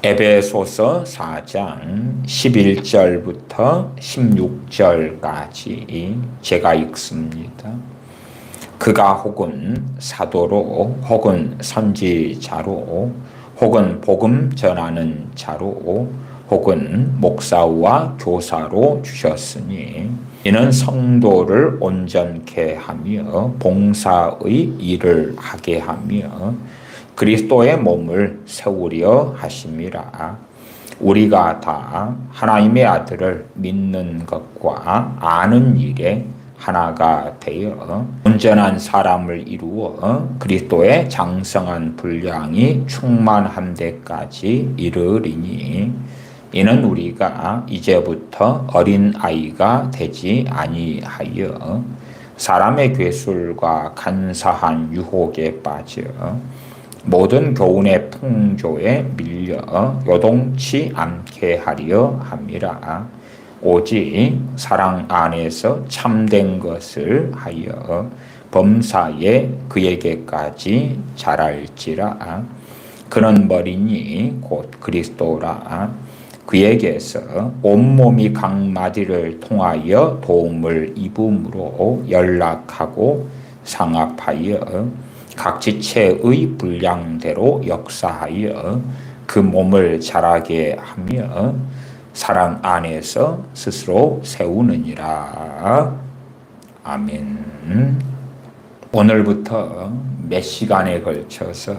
에베소서 4장 11절부터 16절까지 제가 읽습니다. 그가 혹은 사도로 혹은 선지자로 혹은 복음 전하는 자로 혹은 목사와 교사로 주셨으니 이는 성도를 온전케 하며 봉사의 일을 하게 하며 그리스도의 몸을 세우려 하심이라. 우리가 다 하나님의 아들을 믿는 것과 아는 일에 하나가 되어 온전한 사람을 이루어 그리스도의 장성한 분량이 충만한 데까지 이르리니 이는 우리가 이제부터 어린 아이가 되지 아니하여 사람의 괴술과 간사한 유혹에 빠져 모든 교훈의 풍조에 밀려 요동치 않게 하려 함이라. 오직 사랑 안에서 참된 것을 하여 범사에 그에게까지 자랄지라. 그는 머리니 곧 그리스도라. 그에게서 온몸이 각 마디를 통하여 도움을 입음으로 연락하고 상합하여 각 지체의 분량대로 역사하여 그 몸을 자라게 하며 사랑 안에서 스스로 세우느니라. 아멘. 오늘부터 몇 시간에 걸쳐서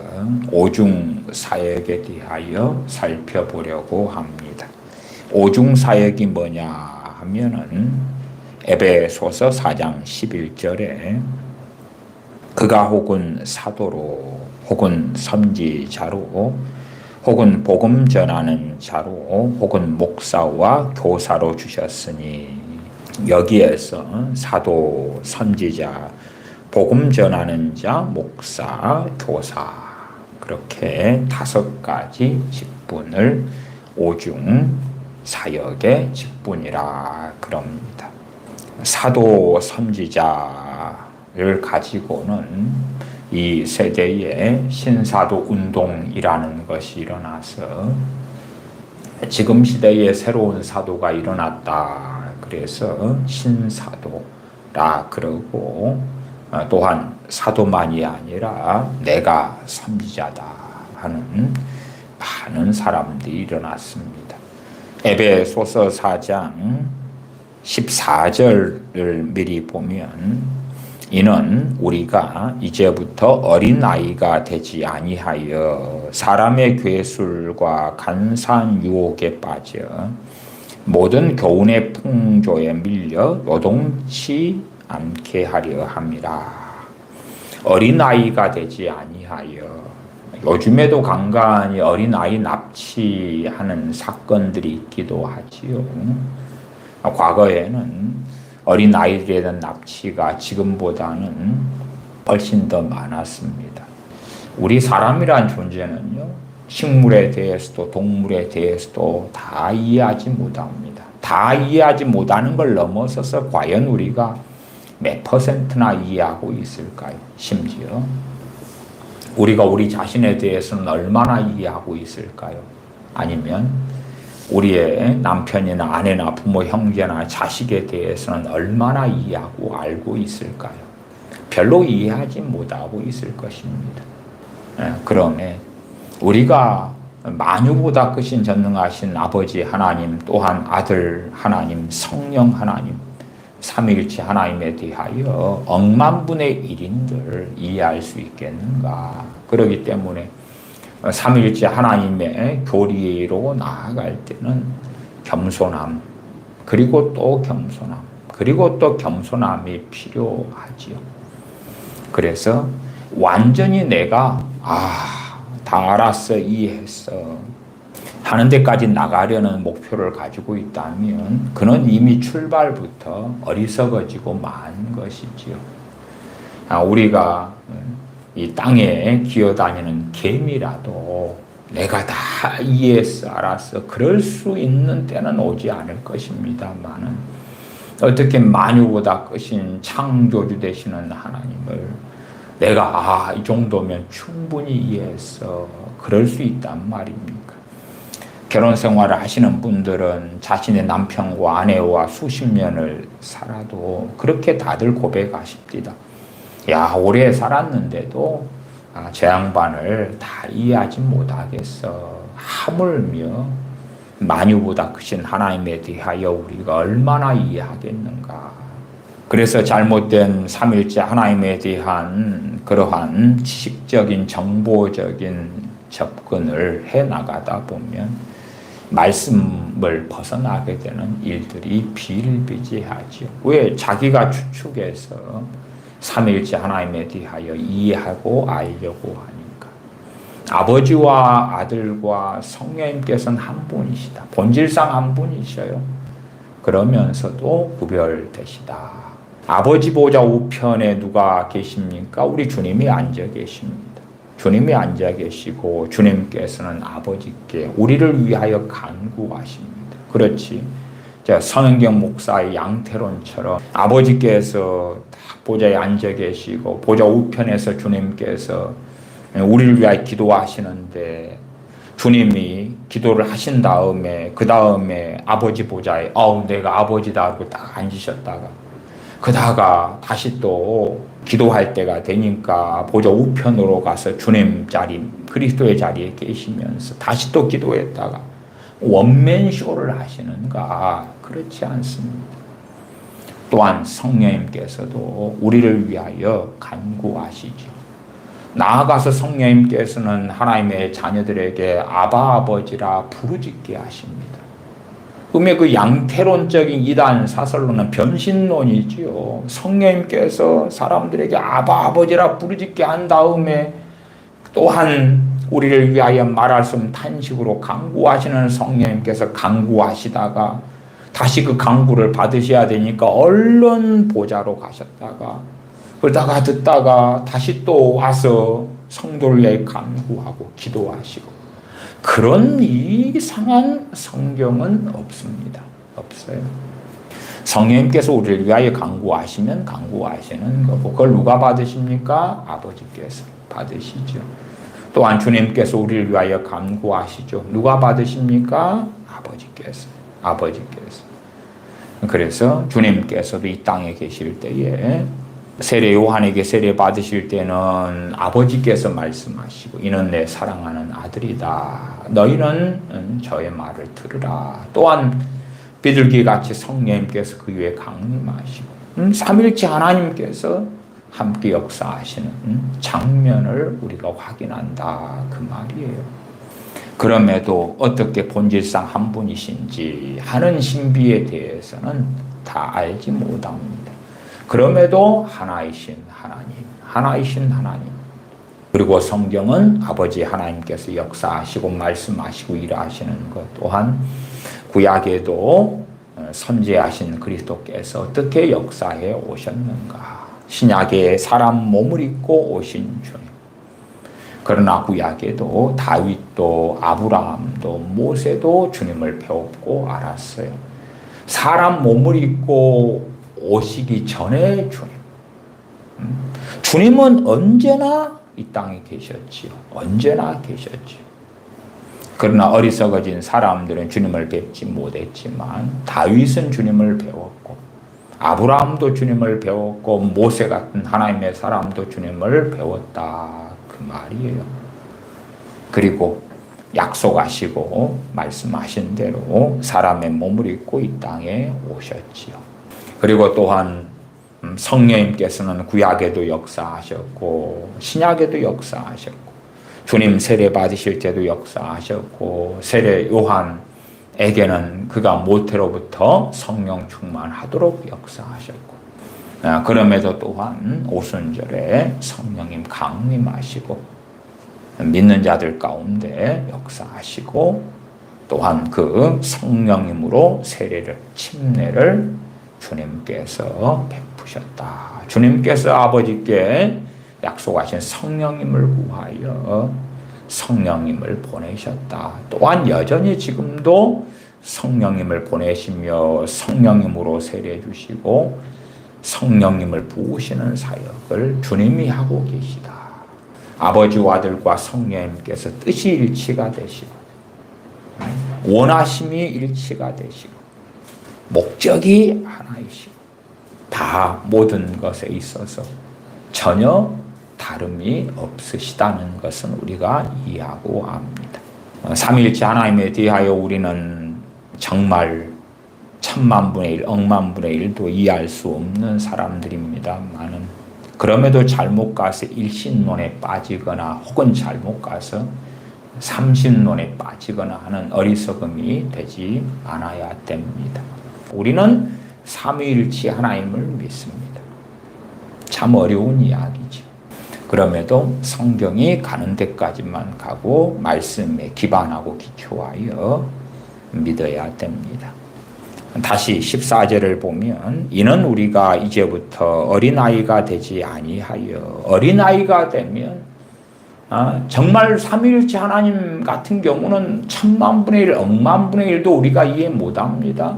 오중 사역에 대하여 살펴보려고 합니다. 오중 사역이 뭐냐 하면은 에베소서 4장 11절에 그가 혹은 사도로 혹은 선지자로 혹은 복음 전하는 자로 혹은 목사와 교사로 주셨으니 여기에서 사도, 선지자, 복음 전하는 자, 목사, 교사 그렇게 5가지 직분을 오중 사역의 직분이라 그럽니다. 사도, 선지자를 가지고는 이 세대에 신사도 운동이라는 것이 일어나서 지금 시대에 새로운 사도가 일어났다. 그래서 신사도라 그러고 또한 사도만이 아니라 내가 선지자다 하는 많은 사람들이 일어났습니다. 에베소서 4장 14절을 미리 보면 이는 우리가 이제부터 어린아이가 되지 아니하여 사람의 괴술과 간사한 유혹에 빠져 모든 교훈의 풍조에 밀려 요동치 않게 하려 함이라. 어린아이가 되지 아니하여 요즘에도 간간히 어린아이 납치하는 사건들이 있기도 하지요. 과거에는 어린아이들에 대한 납치가 지금보다는 훨씬 더 많았습니다. 우리 사람이란 존재는요, 식물에 대해서도 동물에 대해서도 다 이해하지 못합니다. 다 이해하지 못하는 걸 넘어서서 과연 우리가 몇 %나 이해하고 있을까요? 심지어 우리가 우리 자신에 대해서는 얼마나 이해하고 있을까요? 아니면 우리의 남편이나 아내나 부모, 형제나 자식에 대해서는 얼마나 이해하고 알고 있을까요? 별로 이해하지 못하고 있을 것입니다. 그러면 우리가 만유보다 크신 전능하신 아버지 하나님, 또한 아들 하나님, 성령 하나님, 삼위일체 하나님에 대하여 억만분의 1인들 이해할 수 있겠는가? 그렇기 때문에 삼위일체 하나님의 교리로 나아갈 때는 겸손함, 그리고 또 겸손함, 그리고 또 겸손함이 필요하지요. 그래서 완전히 내가 다 알았어, 이해했어 하는 데까지 나가려는 목표를 가지고 있다면 그는 이미 출발부터 어리석어지고 만 것이지요. 우리가 이 땅에 기어다니는 개미라도 내가 다 이해했어, 알았어 그럴 수 있는 때는 오지 않을 것입니다만은 어떻게 만유보다 크신 창조주 되시는 하나님을 내가 이 정도면 충분히 이해했어 그럴 수 있단 말입니까? 결혼 생활을 하시는 분들은 자신의 남편과 아내와 수십 년을 살아도 그렇게 다들 고백하십니다. 야, 오래 살았는데도 제 양반을 다 이해하지 못하겠어. 하물며 만유보다 크신 하나님에 대하여 우리가 얼마나 이해하겠는가. 그래서 잘못된 삼일째 하나님에 대한 그러한 지식적인 정보적인 접근을 해나가다 보면 말씀을 벗어나게 되는 일들이 비일비재하죠. 왜? 자기가 추측해서 삼일째 하나님에 대하여 이해하고 알려고 하니까. 아버지와 아들과 성령님께서는 한 분이시다. 본질상 한 분이셔요. 그러면서도 구별되시다. 아버지 보좌 우편에 누가 계십니까? 우리 주님이 앉아 계십니다. 주님이 앉아 계시고 주님께서는 아버지께 우리를 위하여 간구하십니다. 그렇지. 성현경 목사의 양태론처럼 아버지께서 보좌에 앉아 계시고 보좌 우편에서 주님께서 우리를 위하여 기도하시는데 주님이 기도를 하신 다음에 그 다음에 아버지 보좌에 내가 아버지다 하고 딱 앉으셨다가 그다가 다시 또 기도할 때가 되니까 보좌 우편으로 가서 주님 자리 그리스도의 자리에 계시면서 다시 또 기도했다가 원맨쇼를 하시는가? 그렇지 않습니다. 또한 성령님께서도 우리를 위하여 간구하시죠. 나아가서 성령님께서는 하나님의 자녀들에게 아바 아버지라 부르짖게 하십니다. 그 양태론적인 이단 사설론은 변신론이지요. 성령님께서 사람들에게 아바 아버지라 부르짖게 한 다음에 또한 우리를 위하여 말할 수 없는 탄식으로 간구하시는 성령님께서 간구하시다가 다시 그 간구를 받으셔야 되니까 얼른 보좌로 가셨다가 그러다가 듣다가 다시 또 와서 성도를 위해 간구하고 기도하시고 그런 이상한 성경은 없습니다. 없어요. 성령님께서 우리를 위하여 간구하시면 간구하시는 거고 그걸 누가 받으십니까? 아버지께서 받으시죠. 또한 주님께서 우리를 위하여 간구하시죠. 누가 받으십니까? 아버지께서. 그래서 주님께서도 이 땅에 계실 때에 세례 요한에게 세례 받으실 때는 아버지께서 말씀하시고 이는 내 사랑하는 아들이다. 너희는 저의 말을 들으라. 또한 비둘기같이 성령님께서 그 위에 강림하시고 삼일째 하나님께서 함께 역사하시는 장면을 우리가 확인한다. 그 말이에요. 그럼에도 어떻게 본질상 한 분이신지 하는 신비에 대해서는 다 알지 못합니다. 그럼에도 하나이신 하나님. 그리고 성경은 아버지 하나님께서 역사하시고 말씀하시고 일하시는 것 또한 구약에도 선지하신 그리스도께서 어떻게 역사해 오셨는가. 신약에 사람 몸을 입고 오신 주님. 그러나 구약에도 다윗도 아브라함도 모세도 주님을 배웠고 알았어요. 사람 몸을 입고 오시기 전에 주님은 언제나 이 땅에 계셨지요. 언제나 계셨지요. 그러나 어리석어진 사람들은 주님을 뵙지 못했지만 다윗은 주님을 배웠고 아브라함도 주님을 배웠고 모세 같은 하나님의 사람도 주님을 배웠다. 그 말이에요. 그리고 약속하시고 말씀하신 대로 사람의 몸을 입고 이 땅에 오셨지요. 그리고 또한 성령님께서는 구약에도 역사하셨고 신약에도 역사하셨고 주님 세례 받으실 때도 역사하셨고 세례 요한에게는 그가 모태로부터 성령 충만하도록 역사하셨고 그럼에도 또한 오순절에 성령님 강림하시고 믿는 자들 가운데 역사하시고 또한 그 성령님으로 세례를 침례를 주님께서 베푸셨다. 주님께서 아버지께 약속하신 성령님을 구하여 성령님을 보내셨다. 또한 여전히 지금도 성령님을 보내시며 성령님으로 세례 주시고 성령님을 부으시는 사역을 주님이 하고 계시다. 아버지와 아들과 성령님께서 뜻이 일치가 되시고 원하심이 일치가 되시고 목적이 하나이시고 다 모든 것에 있어서 전혀 다름이 없으시다는 것은 우리가 이해하고 압니다. 삼위일체 하나님에 대하여 우리는 정말 천만분의 일, 억만분의 일도 이해할 수 없는 사람들입니다만은 그럼에도 잘못 가서 일신론에 빠지거나 혹은 잘못 가서 삼신론에 빠지거나 하는 어리석음이 되지 않아야 됩니다. 우리는 삼위일체 하나님을 믿습니다. 참 어려운 이야기죠. 그럼에도 성경이 가는 데까지만 가고 말씀에 기반하고 기초하여 믿어야 됩니다. 다시 14절을 보면 이는 우리가 이제부터 어린아이가 되지 아니하여 어린아이가 되면 정말 삼위일체 하나님 같은 경우는 천만분의 일, 억만분의 일도 우리가 이해 못합니다.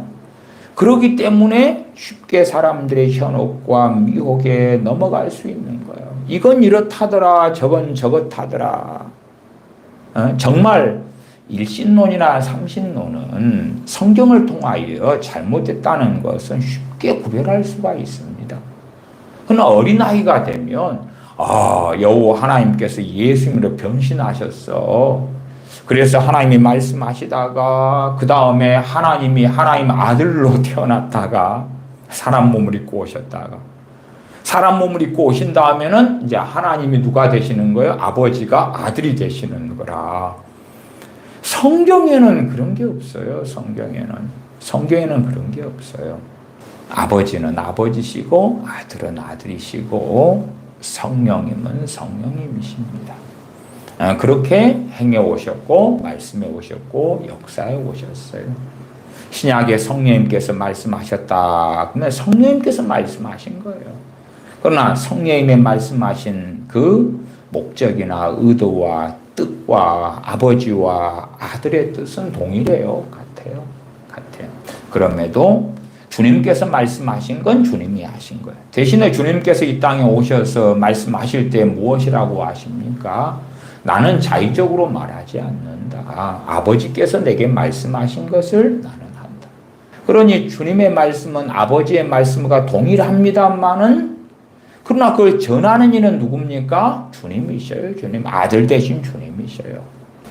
그렇기 때문에 쉽게 사람들의 현혹과 미혹에 넘어갈 수 있는 거예요. 이건 이렇다더라, 저건 저렇다더라. 정말 일신론이나 삼신론은 성경을 통하여 잘못됐다는 것은 쉽게 구별할 수가 있습니다. 그러나 어린아이가 되면 여호와 하나님께서 예수님으로 변신하셨어. 그래서 하나님이 말씀하시다가 그 다음에 하나님이 하나님 아들로 태어났다가 사람 몸을 입고 오셨다가 사람 몸을 입고 오신 다음에는 이제 하나님이 누가 되시는 거예요? 아버지가 아들이 되시는 거라. 성경에는 그런 게 없어요. 성경에는 그런 게 없어요. 아버지는 아버지시고 아들은 아들이시고 성령님은 성령님이십니다. 그렇게 행해 오셨고 말씀해 오셨고 역사해 오셨어요. 신약에 성령님께서 말씀하셨다. 그러면 성령님께서 말씀하신 거예요. 그러나 성령님의 말씀하신 그 목적이나 의도와 뜻과 아버지와 아들의 뜻은 동일해요. 같아요. 그럼에도 주님께서 말씀하신 건 주님이 하신 거예요. 대신에 주님께서 이 땅에 오셔서 말씀하실 때 무엇이라고 하십니까? 나는 자의적으로 말하지 않는다. 아버지께서 내게 말씀하신 것을 나는 한다. 그러니 주님의 말씀은 아버지의 말씀과 동일합니다만은 그러나 그걸 전하는 이는 누굽니까? 주님이셔요. 주님, 아들 대신 주님이셔요.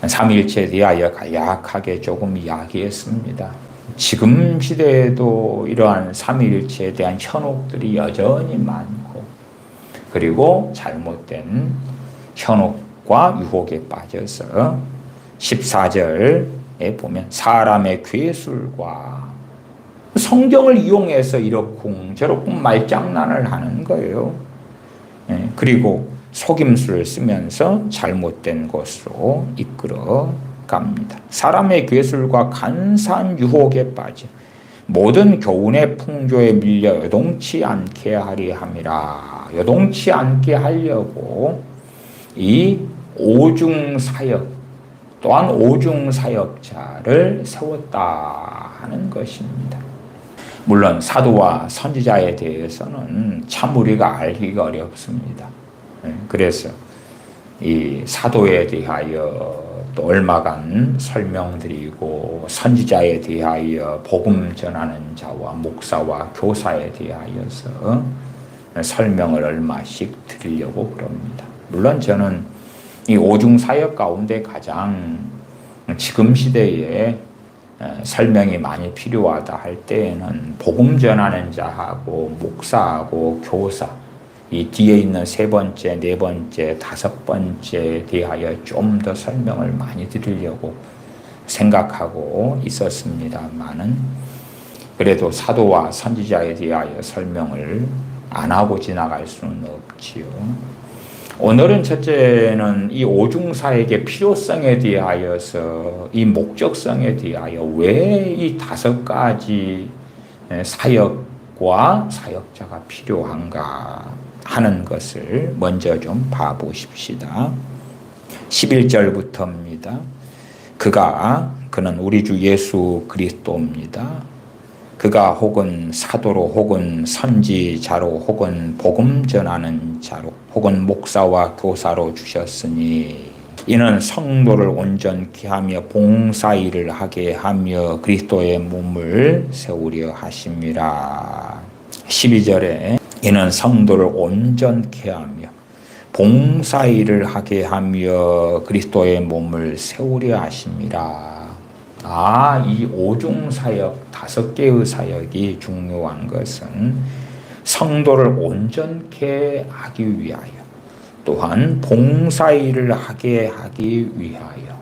삼위일체에 대하여 간략하게 조금 이야기했습니다. 지금 시대에도 이러한 삼위일체에 대한 현혹들이 여전히 많고 그리고 잘못된 현혹과 유혹에 빠져서 14절에 보면 사람의 괴술과 성경을 이용해서 이러쿵저러쿵 말장난을 하는 거예요. 그리고 속임수를 쓰면서 잘못된 것으로 이끌어 갑니다. 사람의 괴술과 간사한 유혹에 빠져 모든 교훈의 풍조에 밀려 여동치 않게 하리 함이라. 여동치 않게 하려고 이 오중사역 또한 오중사역자를 세웠다 하는 것입니다. 물론 사도와 선지자에 대해서는 참 우리가 알기가 어렵습니다. 그래서 이 사도에 대하여 또 얼마간 설명드리고 선지자에 대하여 복음 전하는 자와 목사와 교사에 대하여서 설명을 얼마씩 드리려고 그럽니다. 물론 저는 이 오중사역 가운데 가장 지금 시대에 설명이 많이 필요하다 할 때에는 복음 전하는 자하고 목사하고 교사 이 뒤에 있는 세 번째, 네 번째, 다섯 번째에 대하여 좀 더 설명을 많이 드리려고 생각하고 있었습니다만은 그래도 사도와 선지자에 대하여 설명을 안 하고 지나갈 수는 없지요. 오늘은 첫째는 이 오중사에게 필요성에 대하여서 이 목적성에 대하여 왜 이 다섯 가지 사역과 사역자가 필요한가 하는 것을 먼저 좀 봐보십시다. 11절부터입니다. 그는 우리 주 예수 그리스도입니다. 그가 혹은 사도로 혹은 선지자로 혹은 복음 전하는 자로 혹은 목사와 교사로 주셨으니 이는 성도를 온전케 하며 봉사일을 하게 하며 그리스도의 몸을 세우려 하심이라. 12절에 이는 성도를 온전케 하며 봉사일을 하게 하며 그리스도의 몸을 세우려 하심이라. 이 오중사역 5개의 사역이 중요한 것은 성도를 온전케 하기 위하여, 또한 봉사일을 하게 하기 위하여.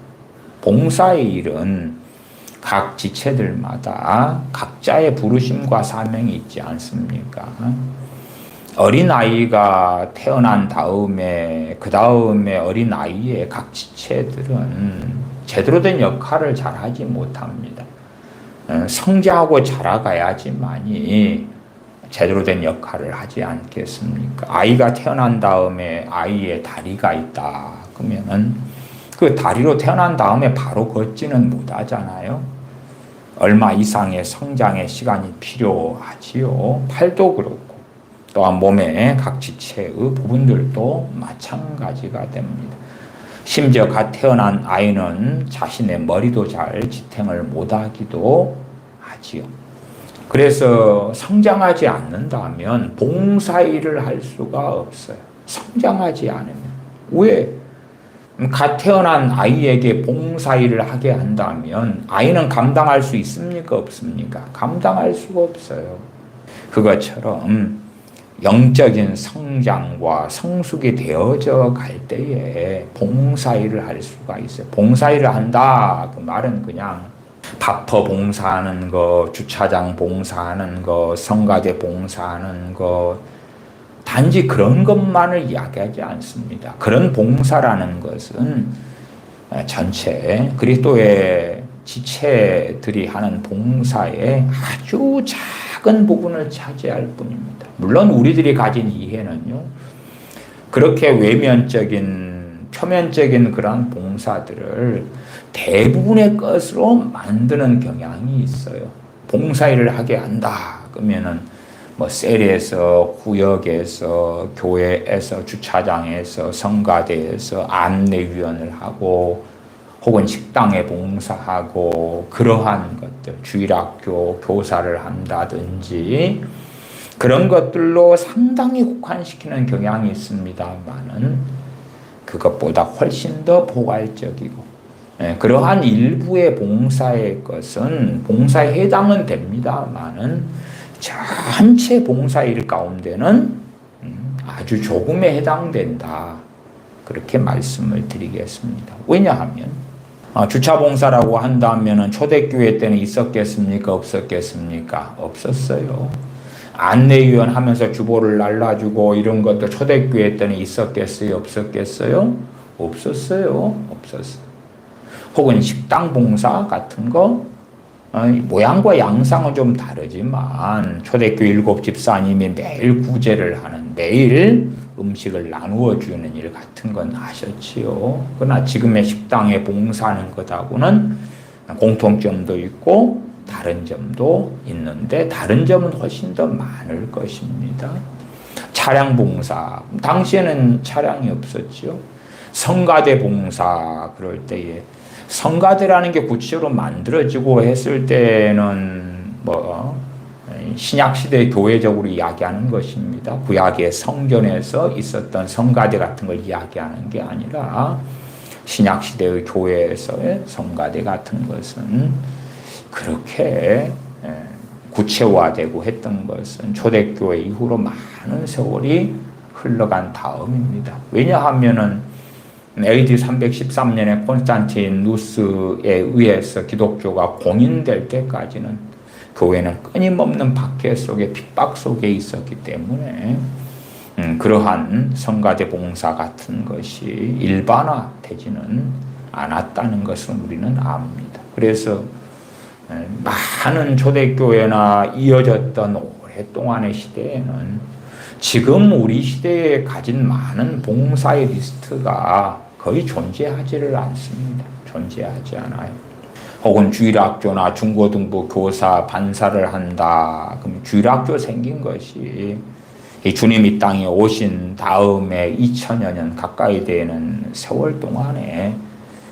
봉사일은 각 지체들마다 각자의 부르심과 사명이 있지 않습니까? 어린아이가 태어난 다음에 그 다음에 어린아이의 각 지체들은 제대로 된 역할을 잘하지 못합니다. 성장하고 자라가야지만이 제대로 된 역할을 하지 않겠습니까? 아이가 태어난 다음에 아이의 다리가 있다 그러면은 그 다리로 태어난 다음에 바로 걷지는 못하잖아요. 얼마 이상의 성장의 시간이 필요하지요. 팔도 그렇고 또한 몸의 각 지체의 부분들도 마찬가지가 됩니다. 심지어 갓 태어난 아이는 자신의 머리도 잘 지탱을 못하기도 하지요. 그래서 성장하지 않는다면 봉사일을 할 수가 없어요. 성장하지 않으면. 왜? 갓 태어난 아이에게 봉사일을 하게 한다면 아이는 감당할 수 있습니까? 없습니까? 감당할 수가 없어요. 그것처럼 영적인 성장과 성숙이 되어져 갈 때에 봉사일을 할 수가 있어요. 봉사일을 한다 그 말은 그냥 바퍼 봉사하는 거, 주차장 봉사하는 거, 성가대 봉사하는 거, 단지 그런 것만을 이야기하지 않습니다. 그런 봉사라는 것은 전체 그리스도의 지체들이 하는 봉사의 아주 작은 부분을 차지할 뿐입니다. 물론 우리들이 가진 이해는요, 그렇게 외면적인, 표면적인 그런 봉사들을 대부분의 것으로 만드는 경향이 있어요. 봉사일을 하게 한다 그러면은 셀에서, 구역에서, 교회에서, 주차장에서, 성가대에서 안내위원을 하고, 혹은 식당에 봉사하고, 그러한 것들, 주일학교 교사를 한다든지, 그런 것들로 상당히 국한시키는 경향이 있습니다만은, 그것보다 훨씬 더 포괄적이고, 그러한 일부의 봉사의 것은 봉사에 해당은 됩니다만은, 전체 봉사일 가운데는 아주 조금에 해당된다. 그렇게 말씀을 드리겠습니다. 왜냐하면 주차 봉사라고 한다면 초대교회 때는 있었겠습니까? 없었겠습니까? 없었어요. 안내위원 하면서 주보를 날라주고 이런 것도 초대교회 때는 있었겠어요? 없었겠어요? 없었어요. 없었어요. 혹은 식당 봉사 같은 거 모양과 양상은 좀 다르지만 초대교회 7 집사님이 매일 구제를 하는, 매일 음식을 나누어 주는 일 같은 건 하셨지요. 그러나 지금의 식당에 봉사하는 것하고는 공통점도 있고 다른 점도 있는데 다른 점은 훨씬 더 많을 것입니다. 차량 봉사, 당시에는 차량이 없었죠. 성가대 봉사 그럴 때에 성가대라는 게 구체적으로 만들어지고 했을 때는 신약시대 교회적으로 이야기하는 것입니다. 구약의 성전에서 있었던 성가대 같은 걸 이야기하는 게 아니라 신약시대의 교회에서의 성가대 같은 것은 그렇게 구체화되고 했던 것은 초대교회 이후로 많은 세월이 흘러간 다음입니다. 왜냐하면은 AD 313년에 콘스탄티누스에 의해서 기독교가 공인될 때까지는 교회는 끊임없는 박해 속에 핍박 속에 있었기 때문에 그러한 성가대 봉사 같은 것이 일반화되지는 않았다는 것을 우리는 압니다. 그래서 많은 초대교회나 이어졌던 오랫동안의 시대에는 지금 우리 시대에 가진 많은 봉사의 리스트가 거의 존재하지를 않습니다. 존재하지 않아요. 혹은 주일학교나 중고등부 교사 반사를 한다. 그럼 주일학교 생긴 것이 이 주님이 땅에 오신 다음에 2000여 년 가까이 되는 세월 동안에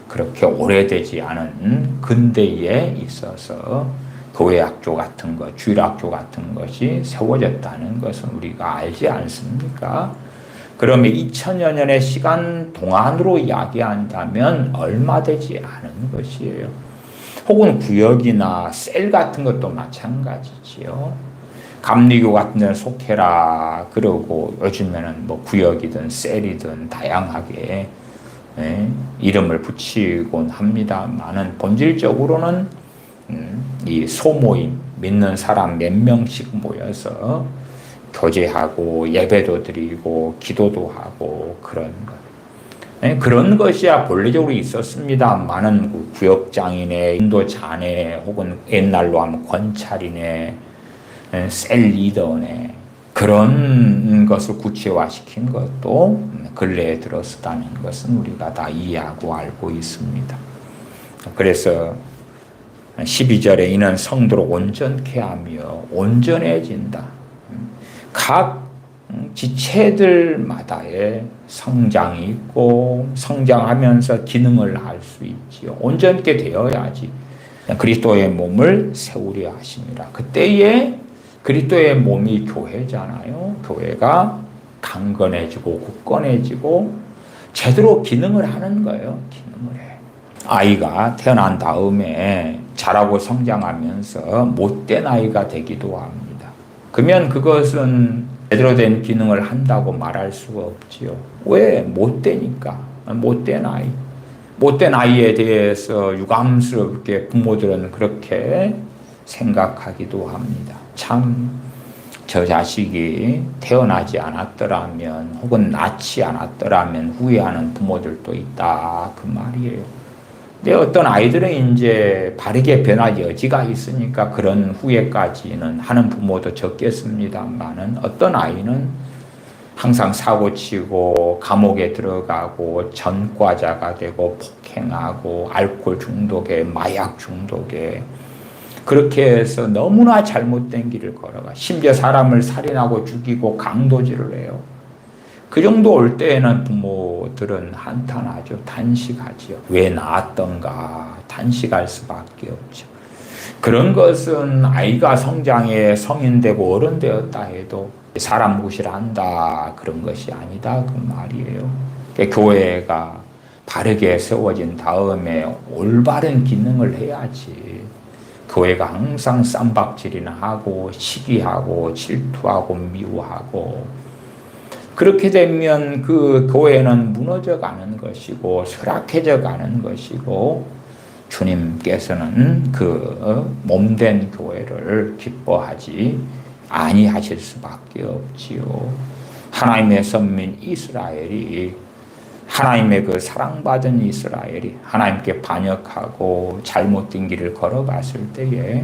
그렇게 오래되지 않은 근대에 있어서 교회학교 같은 것, 주일학교 같은 것이 세워졌다는 것은 우리가 알지 않습니까? 그러면 2000여 년의 시간 동안으로 이야기한다면 얼마 되지 않은 것이에요. 혹은 구역이나 셀 같은 것도 마찬가지지요. 감리교 같은 데는 속해라 그러고 요즘에는 뭐 구역이든 셀이든 다양하게 이름을 붙이곤 합니다만은 본질적으로는 이 소모임, 믿는 사람 몇 명씩 모여서 교제하고 예배도 드리고 기도도 하고 그런 것. 그런 것이야 본래적으로 있었습니다만은 구역장이네, 인도자네, 혹은 옛날로 하면 권찰이네, 셀 리더네, 그런 것을 구체화시킨 것도 근래에 들었다는 것은 우리가 다 이해하고 알고 있습니다. 그래서 12절에 이는 성도를 온전케 하며 온전해진다. 각 지체들마다의 성장이 있고 성장하면서 기능을 할 수 있지요. 온전케 되어야지 그리스도의 몸을 세우려 하십니다. 그때에 그리스도의 몸이 교회잖아요. 교회가 강건해지고 굳건해지고 제대로 기능을 하는 거예요. 기능을 해. 아이가 태어난 다음에 자라고 성장하면서 못된 아이가 되기도 합니다. 그러면 그것은 제대로 된 기능을 한다고 말할 수가 없지요. 왜? 못되니까. 못된 아이. 못된 아이에 대해서 유감스럽게 부모들은 그렇게 생각하기도 합니다. 참, 저 자식이 태어나지 않았더라면 혹은 낳지 않았더라면 후회하는 부모들도 있다. 그 말이에요. 근데 어떤 아이들은 이제 바르게 변할 여지가 있으니까 그런 후회까지는 하는 부모도 적겠습니다만은 어떤 아이는 항상 사고치고 감옥에 들어가고 전과자가 되고 폭행하고 알코올 중독에 마약 중독에 그렇게 해서 너무나 잘못된 길을 걸어가 심지어 사람을 살인하고 죽이고 강도질을 해요. 그 정도 올 때에는 부모들은 한탄하죠. 단식하죠. 왜 낳았던가 단식할 수밖에 없죠. 그런 것은 아이가 성장해 성인되고 어른 되었다 해도 사람 무시한다 그런 것이 아니다 그 말이에요. 교회가 바르게 세워진 다음에 올바른 기능을 해야지. 교회가 항상 쌈박질이나 하고 시기하고 질투하고 미워하고 그렇게 되면 그 교회는 무너져 가는 것이고 쇠락해져 가는 것이고 주님께서는 그 몸된 교회를 기뻐하지 아니하실 수밖에 없지요. 하나님의 선민 이스라엘이 하나님의 그 사랑받은 이스라엘이 하나님께 반역하고 잘못된 길을 걸어갔을 때에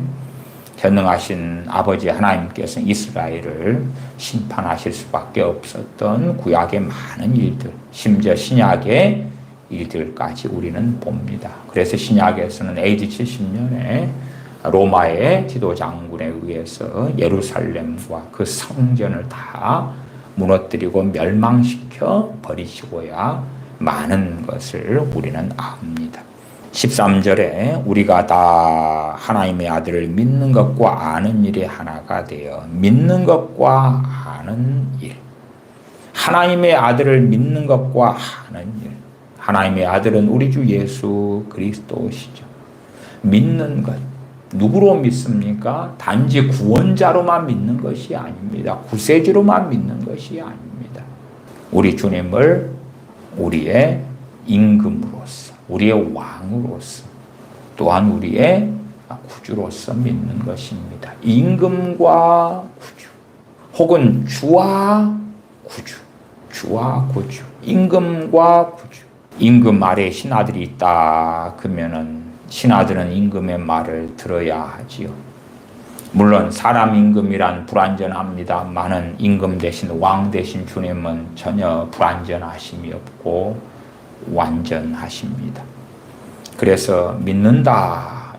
전능하신 아버지 하나님께서 이스라엘을 심판하실 수밖에 없었던 구약의 많은 일들, 심지어 신약의 일들까지 우리는 봅니다. 그래서 신약에서는 AD 70년에 로마의 지도장군에 의해서 예루살렘과 그 성전을 다 무너뜨리고 멸망시켜 버리시고야 많은 것을 우리는 압니다. 13절에 우리가 다 하나님의 아들을 믿는 것과 아는 일이 하나가 되어 믿는 것과 아는 일. 하나님의 아들을 믿는 것과 아는 일. 하나님의 아들은 우리 주 예수 그리스도시죠. 믿는 것. 누구로 믿습니까? 단지 구원자로만 믿는 것이 아닙니다. 구세주로만 믿는 것이 아닙니다. 우리 주님을 우리의 임금으로서, 우리의 왕으로서, 또한 우리의 구주로서 믿는 것입니다. 임금과 구주, 혹은 주와 구주, 주와 구주, 임금과 구주. 임금 아래 신하들이 있다 그러면은 신하들은 임금의 말을 들어야 하지요. 물론 사람 임금이란 불완전합니다만은 임금 대신 왕 대신 주님은 전혀 불완전하심이 없고 완전하십니다. 그래서 믿는다.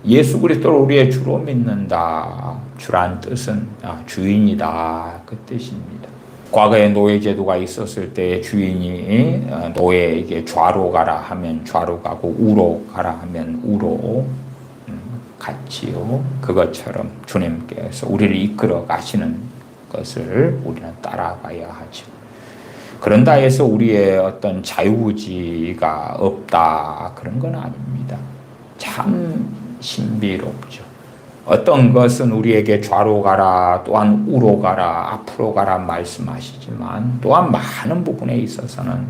예수 그리스도를 우리의 주로 믿는다. 주란 뜻은 주인이다. 그 뜻입니다. 과거에 노예제도가 있었을 때 주인이 노예에게 좌로 가라 하면 좌로 가고 우로 가라 하면 우로 갔지요. 그것처럼 주님께서 우리를 이끌어 가시는 것을 우리는 따라가야 하죠. 그런다 해서 우리의 어떤 자유의지가 없다 그런 건 아닙니다. 참 신비롭죠. 어떤 것은 우리에게 좌로 가라 또한 우로 가라 앞으로 가라 말씀하시지만 또한 많은 부분에 있어서는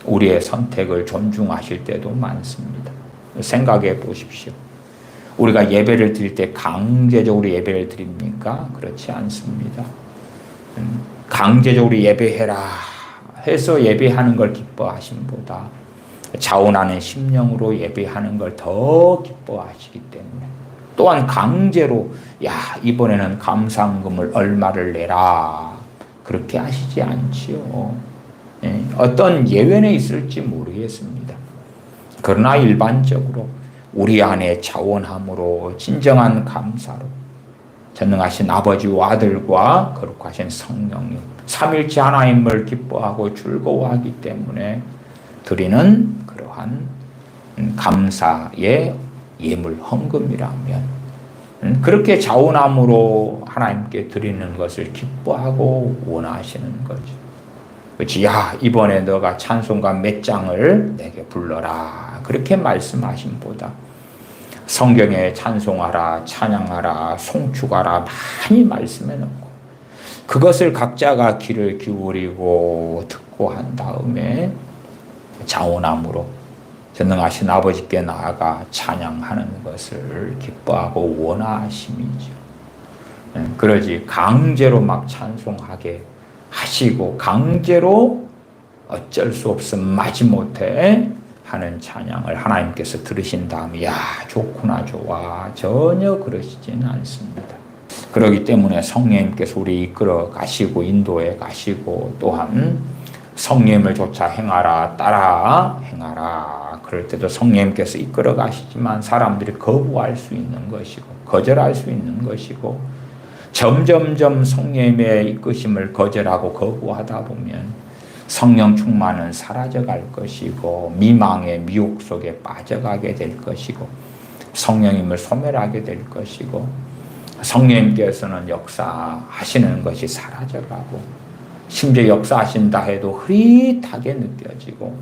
우리의 선택을 존중하실 때도 많습니다. 생각해 보십시오. 우리가 예배를 드릴 때 강제적으로 예배를 드립니까? 그렇지 않습니다. 강제적으로 예배해라 해서 예배하는 걸 기뻐하심보다 자원하는 심령으로 예배하는 걸 더 기뻐하시기 때문에 또한 강제로 이번에는 감상금을 얼마를 내라 그렇게 하시지 않지요. 어떤 예외는 있을지 모르겠습니다. 그러나 일반적으로 우리 안에 자원함으로 진정한 감사로 전능하신 아버지와 아들과 거룩하신 성령님 삼일체 하나님을 기뻐하고 즐거워하기 때문에 드리는 그러한 감사의 예물 헌금이라면 그렇게 자원함으로 하나님께 드리는 것을 기뻐하고 원하시는 거죠. 그렇지? 이번에 너가 찬송가 몇 장을 내게 불러라 그렇게 말씀하심보다 성경에 찬송하라 찬양하라 송축하라 많이 말씀해 놓고 그것을 각자가 귀를 기울이고 듣고 한 다음에 자원함으로 전능하신 아버지께 나아가 찬양하는 것을 기뻐하고 원하심이죠. 그러지 강제로 막 찬송하게 하시고 강제로 어쩔 수 없음 마지못해 하는 찬양을 하나님께서 들으신 다음에 좋구나 좋아 전혀 그러시지는 않습니다. 그렇기 때문에 성령님께서 우리 이끌어 가시고 인도해 가시고 또한 성령님을 쫓아 행하라 따라 행하라 그럴 때도 성령님께서 이끌어 가시지만 사람들이 거부할 수 있는 것이고 거절할 수 있는 것이고 점점점 성령님의 이끄심을 거절하고 거부하다 보면 성령 충만은 사라져갈 것이고 미망의 미혹 속에 빠져가게 될 것이고 성령님을 소멸하게 될 것이고 성령님께서는 역사하시는 것이 사라져가고 심지어 역사하신다 해도 흐릿하게 느껴지고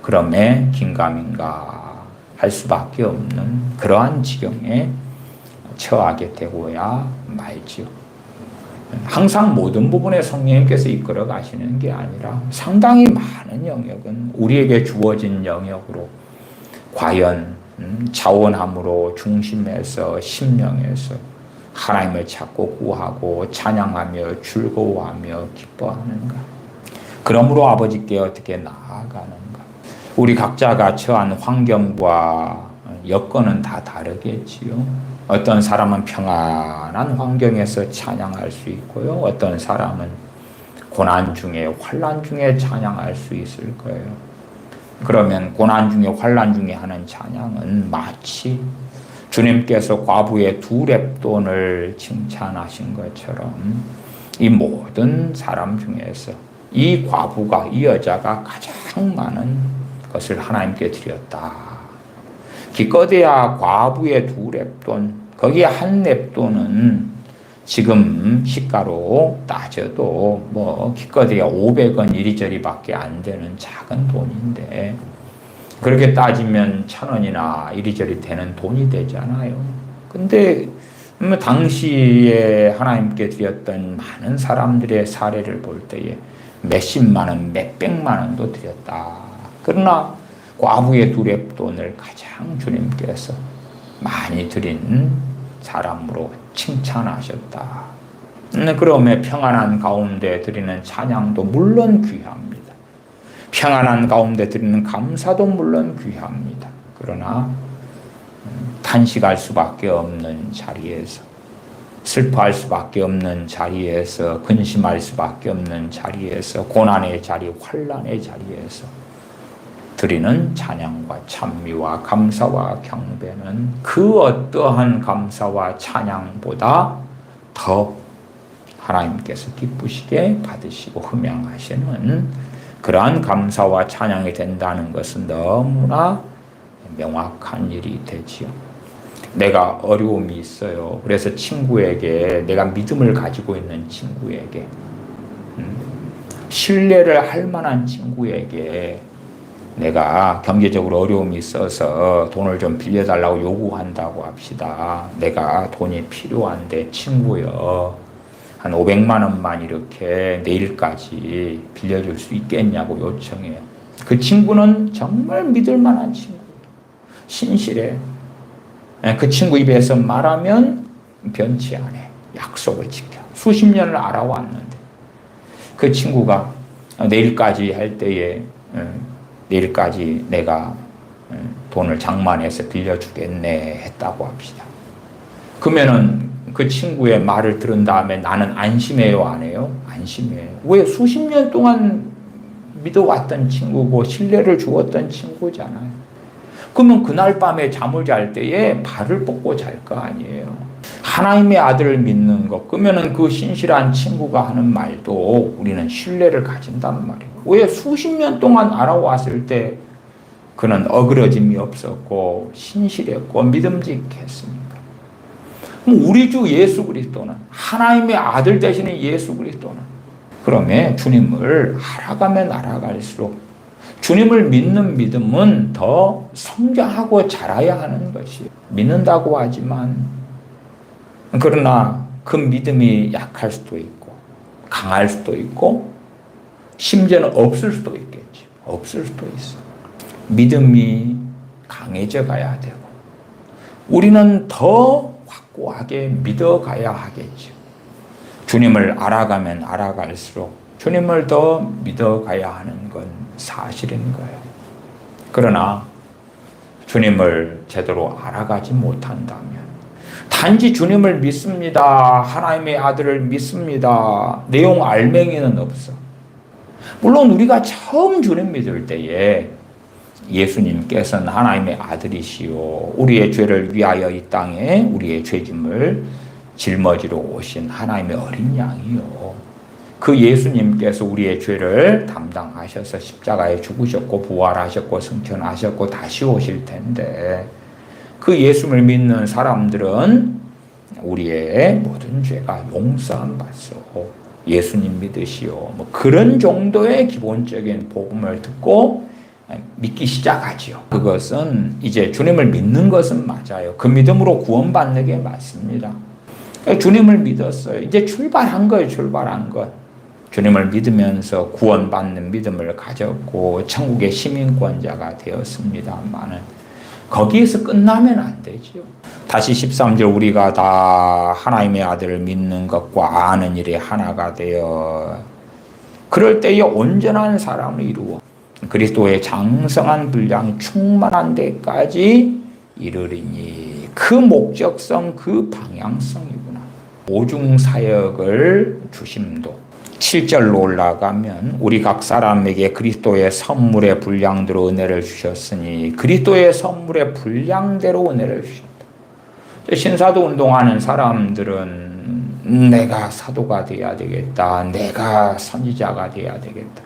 그럼에 긴가민가 할 수밖에 없는 그러한 지경에 처하게 되고야 말지요. 항상 모든 부분에 성령님께서 이끌어 가시는 게 아니라 상당히 많은 영역은 우리에게 주어진 영역으로 과연 자원함으로 중심에서 심령에서 하나님을 찾고 구하고 찬양하며 즐거워하며 기뻐하는가? 그러므로 아버지께 어떻게 나아가는가? 우리 각자가 처한 환경과 여건은 다 다르겠지요. 어떤 사람은 평안한 환경에서 찬양할 수 있고요. 어떤 사람은 고난 중에 환난 중에 찬양할 수 있을 거예요. 그러면 고난 중에 환난 중에 하는 찬양은 마치 주님께서 과부의 2렙돈을 칭찬하신 것처럼 이 모든 사람 중에서 이 과부가 이 여자가 가장 많은 것을 하나님께 드렸다. 기껏해야 과부의 2렙돈 거기에 1렙돈은 지금 시가로 따져도 기껏해야 500원 이리저리밖에 안 되는 작은 돈인데 그렇게 따지면 1,000원이나 이리저리 되는 돈이 되잖아요. 근데 당시에 하나님께 드렸던 많은 사람들의 사례를 볼 때에 몇십만 원, 몇백만 원도 드렸다. 그러나 과부의 2렙돈을 가장 주님께서 많이 드린 사람으로 칭찬하셨다. 그러면 평안한 가운데 드리는 찬양도 물론 귀합니다. 평안한 가운데 드리는 감사도 물론 귀합니다. 그러나 탄식할 수밖에 없는 자리에서 슬퍼할 수밖에 없는 자리에서 근심할 수밖에 없는 자리에서 고난의 자리, 환난의 자리에서 드리는 찬양과 찬미와 감사와 경배는 그 어떠한 감사와 찬양보다 더 하나님께서 기쁘시게 받으시고 흠양하시는 그러한 감사와 찬양이 된다는 것은 너무나 명확한 일이 되지요. 내가 어려움이 있어요. 그래서 친구에게, 내가 믿음을 가지고 있는 친구에게, 신뢰를 할 만한 친구에게 내가 경제적으로 어려움이 있어서 돈을 좀 빌려달라고 요구한다고 합시다. 내가 돈이 필요한데 친구여, 한 500만 원만 이렇게 내일까지 빌려줄 수 있겠냐고 요청해요. 그 친구는 정말 믿을 만한 친구, 신실해. 그 친구 입에서 말하면 변치 않아. 약속을 지켜. 수십 년을 알아왔는데 그 친구가 내일까지 할 때에 내일까지 내가 돈을 장만해서 빌려주겠네 했다고 합시다. 그러면은 그 친구의 말을 들은 다음에 나는 안심해요, 안 해요? 안심해요. 왜? 수십 년 동안 믿어왔던 친구고 신뢰를 주었던 친구잖아요. 그러면 그날 밤에 잠을 잘 때에 발을 뻗고 잘 거 아니에요. 하나님의 아들을 믿는 것, 그러면은 그 신실한 친구가 하는 말도 우리는 신뢰를 가진단 말이에요. 왜? 수십 년 동안 알아왔을 때 그는 어그러짐이 없었고 신실했고 믿음직했습니다. 그럼 우리 주 예수 그리스도는, 하나님의 아들 되시는 예수 그리스도는, 그러면 주님을 알아가면 알아갈수록 주님을 믿는 믿음은 더 성장하고 자라야 하는 것이에요. 믿는다고 하지만 그러나 그 믿음이 약할 수도 있고 강할 수도 있고 심지어는 없을 수도 있겠죠. 없을 수도 있어. 믿음이 강해져 가야 되고 우리는 더 확고하게 믿어가야 하겠죠. 주님을 알아가면 알아갈수록 주님을 더 믿어가야 하는 건 사실인 거예요. 그러나 주님을 제대로 알아가지 못한다면 단지 주님을 믿습니다. 하나님의 아들을 믿습니다. 내용 알맹이는 없어. 물론 우리가 처음 주님 믿을 때에 예수님께서는 하나님의 아들이시요 우리의 죄를 위하여 이 땅에 우리의 죄짐을 짊어지러 오신 하나님의 어린 양이요. 그 예수님께서 우리의 죄를 담당하셔서 십자가에 죽으셨고 부활하셨고 승천하셨고 다시 오실 텐데 그 예수를 믿는 사람들은 우리의 모든 죄가 용서함 받고 예수님 믿으시오. 뭐 그런 정도의 기본적인 복음을 듣고 믿기 시작하지요. 그것은 이제 주님을 믿는 것은 맞아요. 그 믿음으로 구원받는 게 맞습니다. 주님을 믿었어요. 이제 출발한 거예요. 출발한 것. 주님을 믿으면서 구원받는 믿음을 가졌고 천국의 시민권자가 되었습니다만은 거기에서 끝나면 안 되지요. 다시 13절 우리가 다 하나님의 아들을 믿는 것과 아는 일에 하나가 되어 그럴 때에 온전한 사람을 이루어 그리스도의 장성한 분량이 충만한 데까지 이르리니 그 목적성 그 방향성이구나. 오중사역을 주심도 7절로 올라가면 우리 각 사람에게 그리스도의 선물의 분량대로 은혜를 주셨으니 그리스도의 선물의 분량대로 은혜를 주셨다. 신사도 운동하는 사람들은 내가 사도가 돼야 되겠다. 내가 선지자가 돼야 되겠다.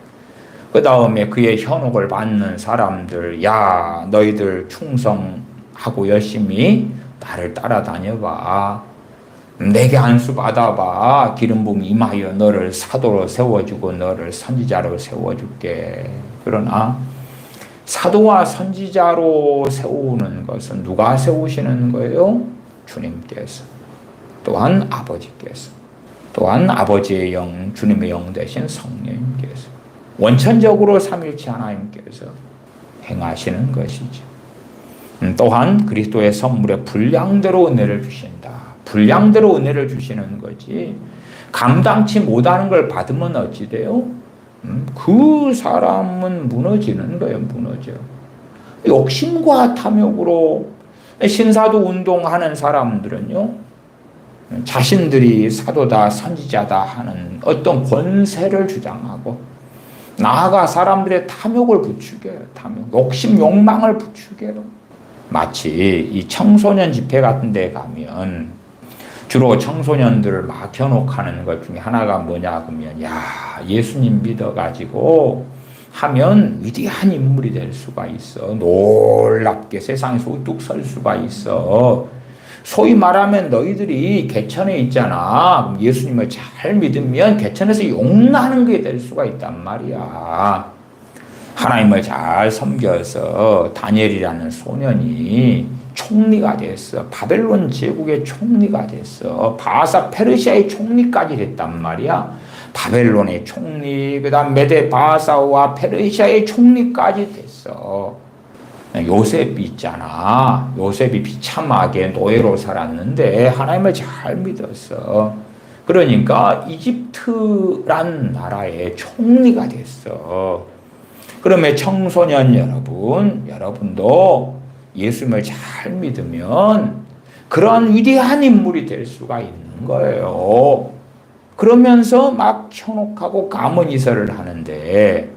그 다음에 그의 현혹을 받는 사람들, 야 너희들 충성하고 열심히 나를 따라다녀봐. 내게 안수 받아봐. 기름 부음 임하여 너를 사도로 세워주고 너를 선지자로 세워줄게. 그러나 사도와 선지자로 세우는 것은 누가 세우시는 거예요? 주님께서. 또한 아버지께서. 또한 아버지의 영, 주님의 영 되신 성령님께서. 원천적으로 삼일체 하나님께서 행하시는 것이죠. 또한 그리스도의 선물의 분량대로 은혜를 주신다. 분량대로 은혜를 주시는 거지. 감당치 못하는 걸 받으면 어찌 돼요? 그 사람은 무너지는 거예요. 무너져. 욕심과 탐욕으로 신사도 운동하는 사람들은요, 자신들이 사도다 선지자다 하는 어떤 권세를 주장하고 나아가 사람들의 탐욕을 부추겨요. 탐욕, 욕심, 욕망을 부추겨요. 마치 이 청소년 집회 같은 데 가면 주로 청소년들을 막 현혹하는 것 중에 하나가 뭐냐 그러면 야, 예수님 믿어가지고 하면 위대한 인물이 될 수가 있어. 놀랍게 세상에서 우뚝 설 수가 있어. 소위 말하면 너희들이 개천에 있잖아. 그럼 예수님을 잘 믿으면 개천에서 용나는 게 될 수가 있단 말이야. 하나님을 잘 섬겨서 다니엘이라는 소년이 총리가 됐어. 바벨론 제국의 총리가 됐어. 바사 페르시아의 총리까지 됐단 말이야. 바벨론의 총리, 그 다음 메데 바사와 페르시아의 총리까지 됐어. 요셉이 있잖아. 요셉이 비참하게 노예로 살았는데 하나님을 잘 믿었어. 그러니까 이집트란 나라의 총리가 됐어. 그러면 청소년 여러분도 예수님을 잘 믿으면 그런 위대한 인물이 될 수가 있는 거예요. 그러면서 막 현혹하고 가문이설을 하는데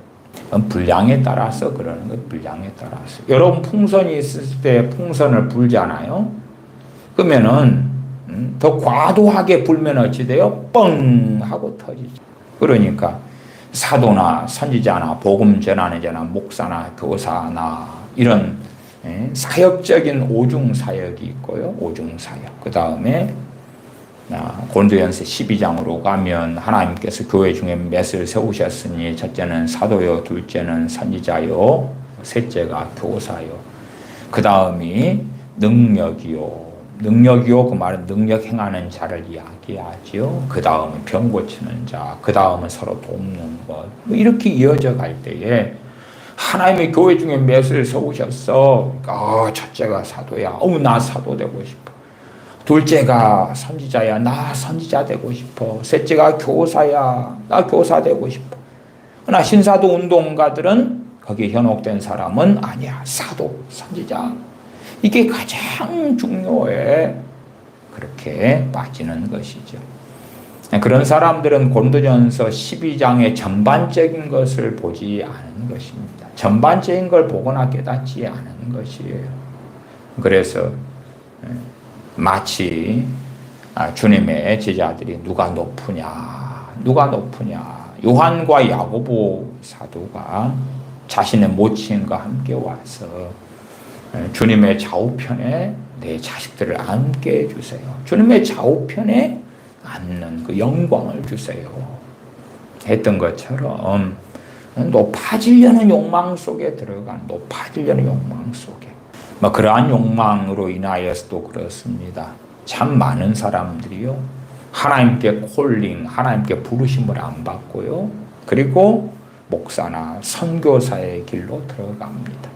분량에 따라서 그러는 거예요. 분량에 따라서. 여러분 풍선이 있을 때 풍선을 불잖아요. 그러면은 더 과도하게 불면 어찌 돼요? 뻥 하고 터지죠. 그러니까 사도나 선지자나 복음 전하는 자나 목사나 교사나 이런 사역적인 오중 사역이 있고요. 오중 사역. 그 다음에 고린도전서 12장으로 가면 하나님께서 교회 중에 맷을 세우셨으니 첫째는 사도요, 둘째는 선지자요, 셋째가 교사요. 그 다음이 능력이요. 능력이요, 그 말은 능력 행하는 자를 이야기하지요. 그 다음은 병 고치는 자, 그 다음은 서로 돕는 것. 이렇게 이어져 갈 때에 하나님의 교회 중에 맷을 세우셨어. 첫째가 사도야. 나 사도 되고 싶어. 둘째가 선지자야. 나 선지자 되고 싶어. 셋째가 교사야. 나 교사 되고 싶어. 그러나 신사도 운동가들은 거기에 현혹된 사람은 아니야. 사도, 선지자. 이게 가장 중요해. 그렇게 빠지는 것이죠. 그런 사람들은 고린도전서 12장의 전반적인 것을 보지 않은 것입니다. 전반적인 걸 보거나 깨닫지 않은 것이에요. 그래서 마치 주님의 제자들이 누가 높으냐 요한과 야고보 사도가 자신의 모친과 함께 와서 주님의 좌우편에 내 자식들을 앉게 해주세요. 주님의 좌우편에 앉는 그 영광을 주세요. 했던 것처럼 높아지려는 욕망 속에 높아지려는 욕망 속에 그러한 욕망으로 인하여서도 그렇습니다. 참 많은 사람들이요. 하나님께 콜링, 하나님께 부르심을 안 받고요. 그리고 목사나 선교사의 길로 들어갑니다.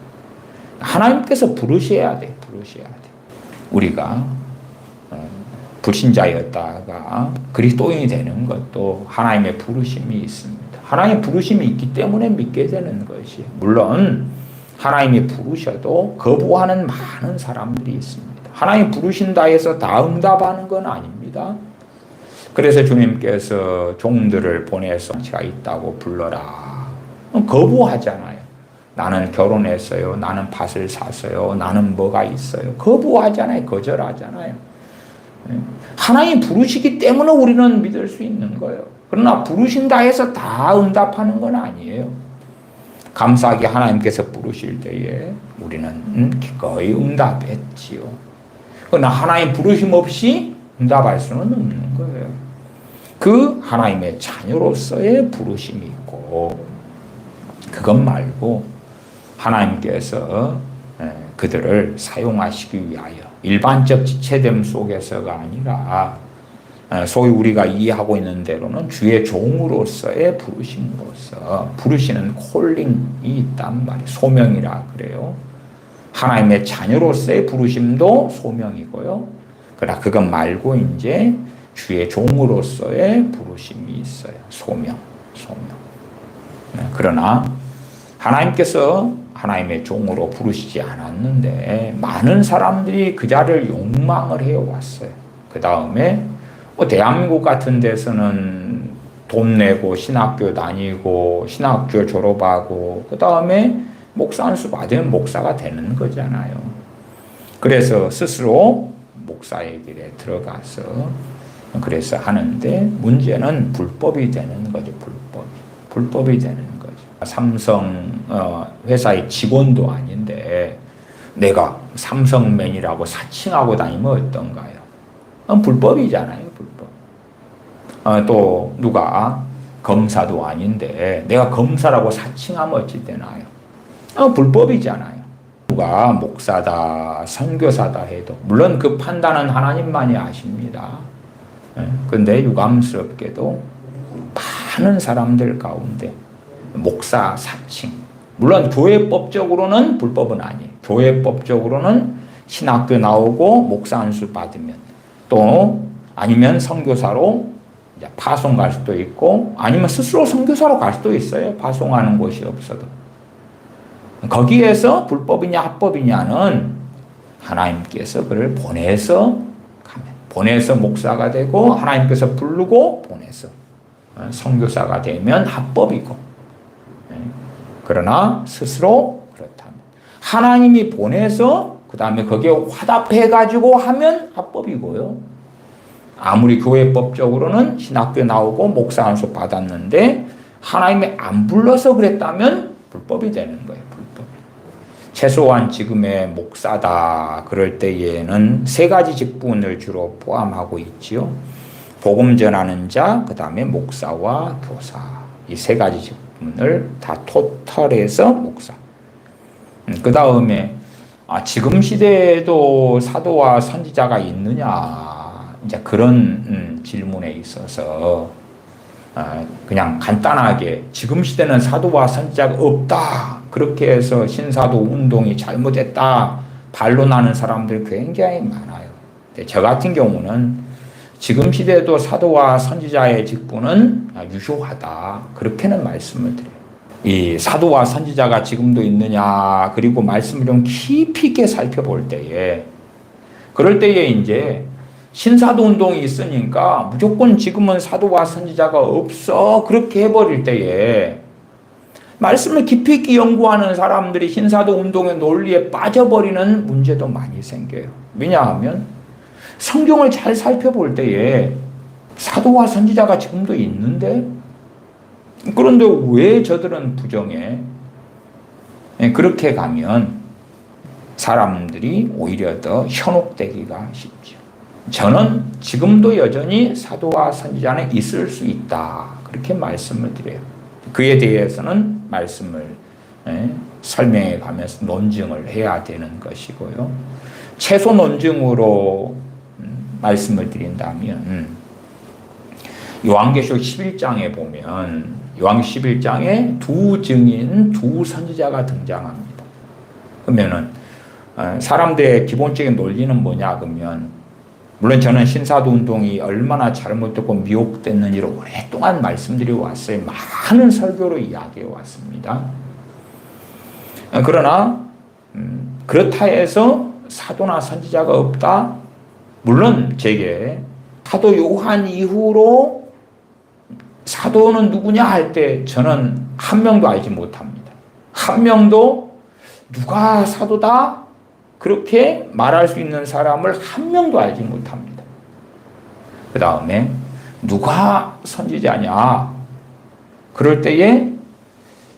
하나님께서 부르셔야 돼. 우리가 불신자였다가 그리스도인이 되는 것도 하나님의 부르심이 있습니다. 하나님의 부르심이 있기 때문에 믿게 되는 것이에요. 물론 하나님이 부르셔도 거부하는 많은 사람들이 있습니다. 하나님 부르신다 해서 다 응답하는 건 아닙니다. 그래서 주님께서 종들을 보내서 가치가 있다고 불러라. 거부하잖아요. 나는 결혼했어요. 나는 밭을 샀어요. 나는 뭐가 있어요. 거부하잖아요. 거절하잖아요. 하나님 부르시기 때문에 우리는 믿을 수 있는 거예요. 그러나 부르신다 해서 다 응답하는 건 아니에요. 감사하게 하나님께서 부르실 때에 우리는 기꺼이 응답했지요. 그러나 하나님 부르심 없이 응답할 수는 없는 거예요. 그 하나님의 자녀로서의 부르심이 있고 그것 말고 하나님께서 그들을 사용하시기 위하여 일반적 지체됨 속에서가 아니라 소위 우리가 이해하고 있는 대로는 주의 종으로서의 부르심으로서 부르시는 콜링이 있단 말이에요. 소명이라 그래요. 하나님의 자녀로서의 부르심도 소명이고요. 그러나 그것 말고 이제 주의 종으로서의 부르심이 있어요. 소명. 그러나 하나님께서 하나님의 종으로 부르시지 않았는데 많은 사람들이 그 자를 욕망을 해왔어요. 그 다음에 대한민국 같은 데서는 돈 내고 신학교 다니고 신학교 졸업하고 그 다음에 목사 안수 받으면 목사가 되는 거잖아요. 그래서 스스로 목사의 길에 들어가서 그래서 하는데 문제는 불법이 되는 거죠. 불법이 되는 거죠. 삼성 회사의 직원도 아닌데 내가 삼성맨이라고 사칭하고 다니면 어떤가요? 불법이잖아요. 불법. 또 누가 검사도 아닌데 내가 검사라고 사칭하면 어찌 되나요? 불법이잖아요. 누가 목사다, 선교사다 해도 물론 그 판단은 하나님만이 아십니다. 근데 유감스럽게도 많은 사람들 가운데 목사 사칭, 물론 교회법적으로는 불법은 아니에요. 교회법적으로는 신학교 나오고 목사 안수 받으면 또 아니면 선교사로 이제 파송 갈 수도 있고 아니면 스스로 선교사로 갈 수도 있어요. 파송하는 곳이 없어도. 거기에서 불법이냐 합법이냐는 하나님께서 그를 보내서 목사가 되고 하나님께서 부르고 보내서 선교사가 되면 합법이고 그러나 스스로 그렇다면 하나님이 보내서 그 다음에 거기에 화답해가지고 하면 합법이고요. 아무리 교회법적으로는 신학교 나오고 목사 안수 받았는데 하나님이 안 불러서 그랬다면 불법이 되는 거예요. 불법. 최소한 지금의 목사다 그럴 때에는 세 가지 직분을 주로 포함하고 있지요. 복음 전하는 자, 그 다음에 목사와 교사. 이 세 가지 직분을 다 토탈해서 목사. 그 다음에 지금 시대에도 사도와 선지자가 있느냐 이제 그런 질문에 있어서 그냥 간단하게 지금 시대는 사도와 선지자가 없다 그렇게 해서 신사도 운동이 잘못했다 반론하는 사람들 굉장히 많아요. 저 같은 경우는 지금 시대에도 사도와 선지자의 직분은 유효하다 그렇게는 말씀을 드려요. 이 사도와 선지자가 지금도 있느냐 그리고 말씀을 좀 깊이 있게 살펴볼 때에 그럴 때에 이제 신사도 운동이 있으니까 무조건 지금은 사도와 선지자가 없어 그렇게 해버릴 때에 말씀을 깊이 있게 연구하는 사람들이 신사도 운동의 논리에 빠져버리는 문제도 많이 생겨요. 왜냐하면 성경을 잘 살펴볼 때에 사도와 선지자가 지금도 있는데 그런데 왜 저들은 부정해? 그렇게 가면 사람들이 오히려 더 현혹되기가 쉽죠. 저는 지금도 여전히 사도와 선지자는 있을 수 있다. 그렇게 말씀을 드려요. 그에 대해서는 말씀을 설명해 가면서 논증을 해야 되는 것이고요. 최소 논증으로 말씀을 드린다면 요한계시록 11장에 보면 요한계시록 11장에 두 증인, 두 선지자가 등장합니다. 그러면은 사람들의 기본적인 논리는 뭐냐 그러면 물론 저는 신사도 운동이 얼마나 잘못됐고 미혹됐는지를 오랫동안 말씀드리고 왔어요. 많은 설교로 이야기해 왔습니다. 그러나 그렇다 해서 사도나 선지자가 없다? 물론 제게 사도 요한 이후로 사도는 누구냐 할 때 저는 한 명도 알지 못합니다. 한 명도 누가 사도다? 그렇게 말할 수 있는 사람을 한 명도 알지 못합니다. 그 다음에 누가 선지자냐? 그럴 때에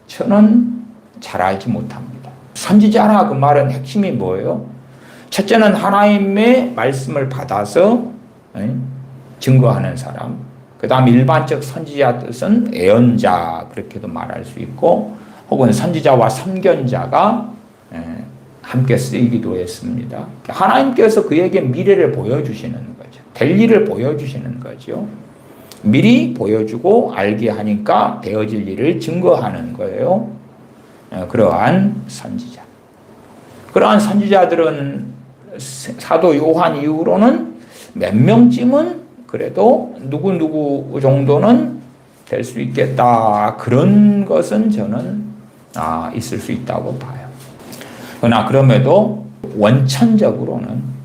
저는 잘 알지 못합니다. 선지자나 그 말은 핵심이 뭐예요? 첫째는 하나님의 말씀을 받아서 증거하는 사람. 그 다음 일반적 선지자 뜻은 예언자 그렇게도 말할 수 있고 혹은 선지자와 선견자가 함께 쓰이기도 했습니다. 하나님께서 그에게 미래를 보여주시는 거죠. 될 일을 보여주시는 거죠. 미리 보여주고 알게 하니까 되어질 일을 증거하는 거예요. 그러한 선지자. 그러한 선지자들은 사도 요한 이후로는 몇 명쯤은 그래도 누구 정도는 될 수 있겠다. 그런 것은 저는 있을 수 있다고 봐요. 그러나 그럼에도 원천적으로는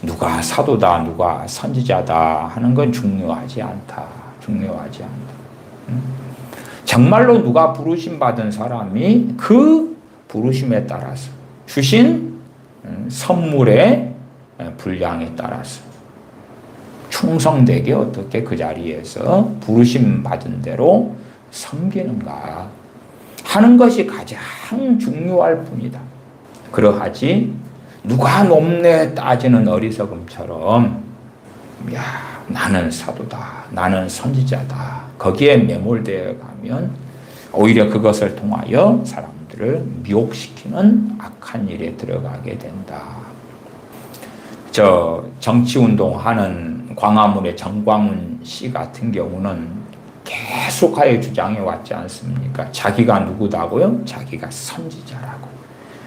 누가 사도다, 누가 선지자다 하는 건 중요하지 않다. 중요하지 않다. 정말로 누가 부르심 받은 사람이 그 부르심에 따라서 주신 선물의 분량에 따라서 충성되게 어떻게 그 자리에서 부르심 받은 대로 섬기는가 하는 것이 가장 중요할 뿐이다. 그러하지 누가 높네 따지는 어리석음처럼 야 나는 사도다, 나는 선지자다, 거기에 매몰되어 가면 오히려 그것을 통하여 사람들을 미혹시키는 악한 일에 들어가게 된다. 저 정치운동하는 광화문의 정광훈 씨 같은 경우는 계속하여 주장해 왔지 않습니까? 자기가 누구다고요? 자기가 선지자라고.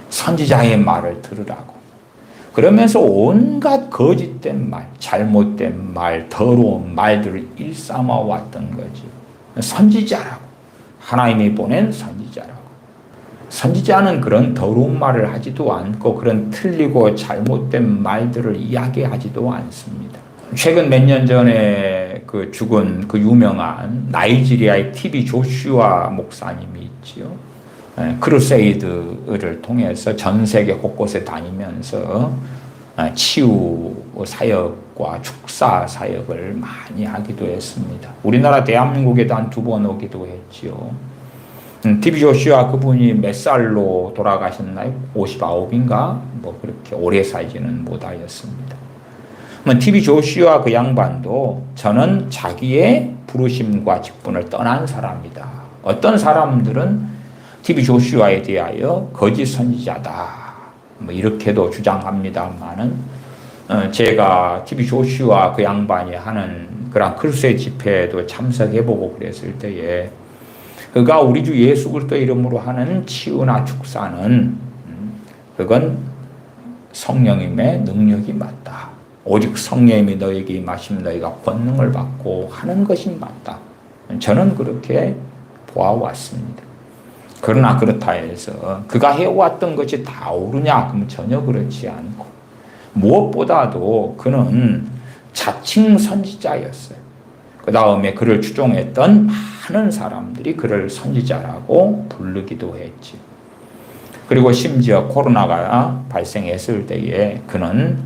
선지자의 말을 들으라고. 그러면서 온갖 거짓된 말, 잘못된 말, 더러운 말들을 일삼아 왔던 거지. 선지자라고. 하나님이 보낸 선지자라고. 선지자는 그런 더러운 말을 하지도 않고 그런 틀리고 잘못된 말들을 이야기하지도 않습니다. 최근 몇 년 전에 그 죽은 그 유명한 나이지리아의 TV 조슈아 목사님이 있지요. 크루세이드를 통해서 전 세계 곳곳에 다니면서 치유 사역과 축사 사역을 많이 하기도 했습니다. 우리나라 대한민국에도 한 2번 오기도 했지요. TV 조슈아 그분이 몇 살로 돌아가셨나요? 59인가? 뭐 그렇게 오래 살지는 못하였습니다. TV 조슈아 그 양반도 저는 자기의 부르심과 직분을 떠난 사람이다. 어떤 사람들은 TV 조슈아에 대하여 거짓 선지자다. 뭐 이렇게도 주장합니다만은 제가 TV 조슈아 그 양반이 하는 그런 크루세이드 집회에도 참석해보고 그랬을 때에 그가 우리 주 예수 그리스도 이름으로 하는 치유나 축사는 그건 성령님의 능력이 맞다. 오직 성령님이 너에게 임하시면 너희가 권능을 받고 하는 것이 맞다. 저는 그렇게 보아왔습니다. 그러나 그렇다 해서 그가 해왔던 것이 다 옳으냐? 그러면 전혀 그렇지 않고 무엇보다도 그는 자칭 선지자였어요. 그 다음에 그를 추종했던 많은 사람들이 그를 선지자라고 부르기도 했지. 그리고 심지어 코로나가 발생했을 때에 그는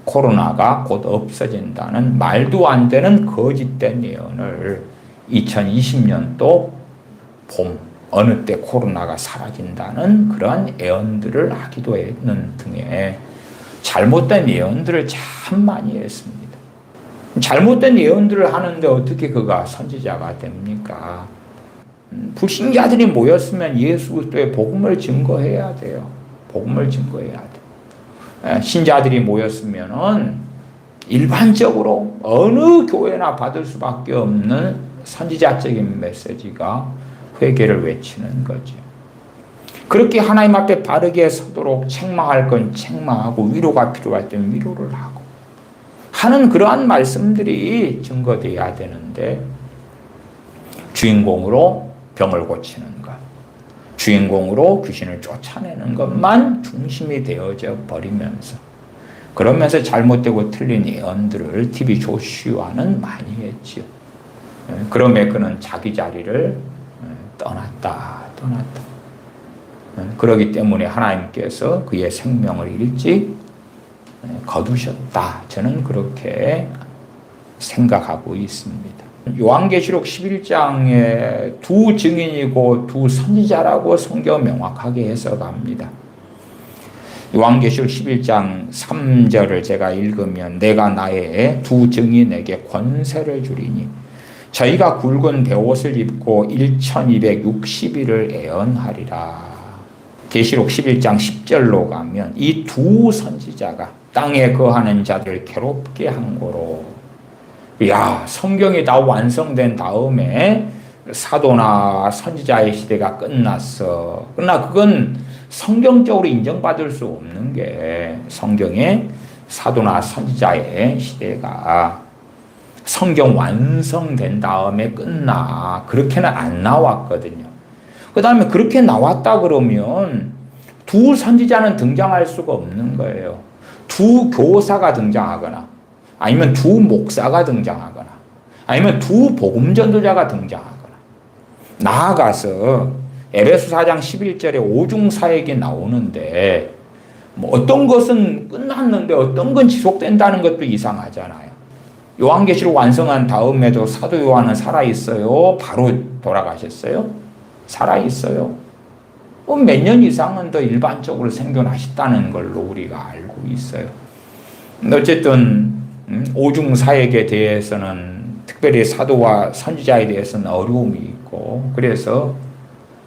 코로나가 곧 없어진다는 말도 안 되는 거짓된 예언을 2020년도 봄 어느 때 코로나가 사라진다는 그런 예언들을 하기도 했는 등의 잘못된 예언들을 참 많이 했습니다. 잘못된 예언들을 하는데 어떻게 그가 선지자가 됩니까? 불신자들이 모였으면 예수 그리스도의 복음을 증거해야 돼요. 복음을 증거해야 돼요. 신자들이 모였으면은 일반적으로 어느 교회나 받을 수밖에 없는 선지자적인 메시지가 회개를 외치는 거죠. 그렇게 하나님 앞에 바르게 서도록 책망할 건 책망하고 위로가 필요할 때는 위로를 하고 하는 그러한 말씀들이 증거되어야 되는데 주인공으로 병을 고치는 것, 주인공으로 귀신을 쫓아내는 것만 중심이 되어져 버리면서 그러면서 잘못되고 틀린 예언들을 TV 조슈아는 많이 했지요. 그러면 그는 자기 자리를 떠났다. 그러기 때문에 하나님께서 그의 생명을 일찍 거두셨다. 저는 그렇게 생각하고 있습니다. 요한계시록 11장에 두 증인이고 두 선지자라고 성경 명확하게 해석합니다. 요한계시록 11장 3절을 제가 읽으면 내가 나의 두 증인에게 권세를 주리니 저희가 굵은 베옷을 입고 1260일을 애언하리라. 계시록 11장 10절로 가면 이 두 선지자가 땅에 거하는 자들을 괴롭게 한 거로 야 성경이 다 완성된 다음에 사도나 선지자의 시대가 끝났어. 그러나 그건 성경적으로 인정받을 수 없는 게 성경의 사도나 선지자의 시대가 성경 완성된 다음에 끝나. 그렇게는 안 나왔거든요. 그 다음에 그렇게 나왔다 그러면 두 선지자는 등장할 수가 없는 거예요. 두 교사가 등장하거나 아니면 두 목사가 등장하거나 아니면 두 복음 전도자가 등장하거나 나아가서 에베소 4장 11절에 오중사역이 나오는데 뭐 어떤 것은 끝났는데 어떤 건 지속된다는 것도 이상하잖아요. 요한계시록 완성한 다음에도 사도 요한은 살아있어요? 바로 돌아가셨어요? 살아있어요? 몇 년 이상은 더 일반적으로 생존하셨다는 걸로 우리가 알고 있어요. 어쨌든 오중사역에 대해서는 특별히 사도와 선지자에 대해서는 어려움이 있고, 그래서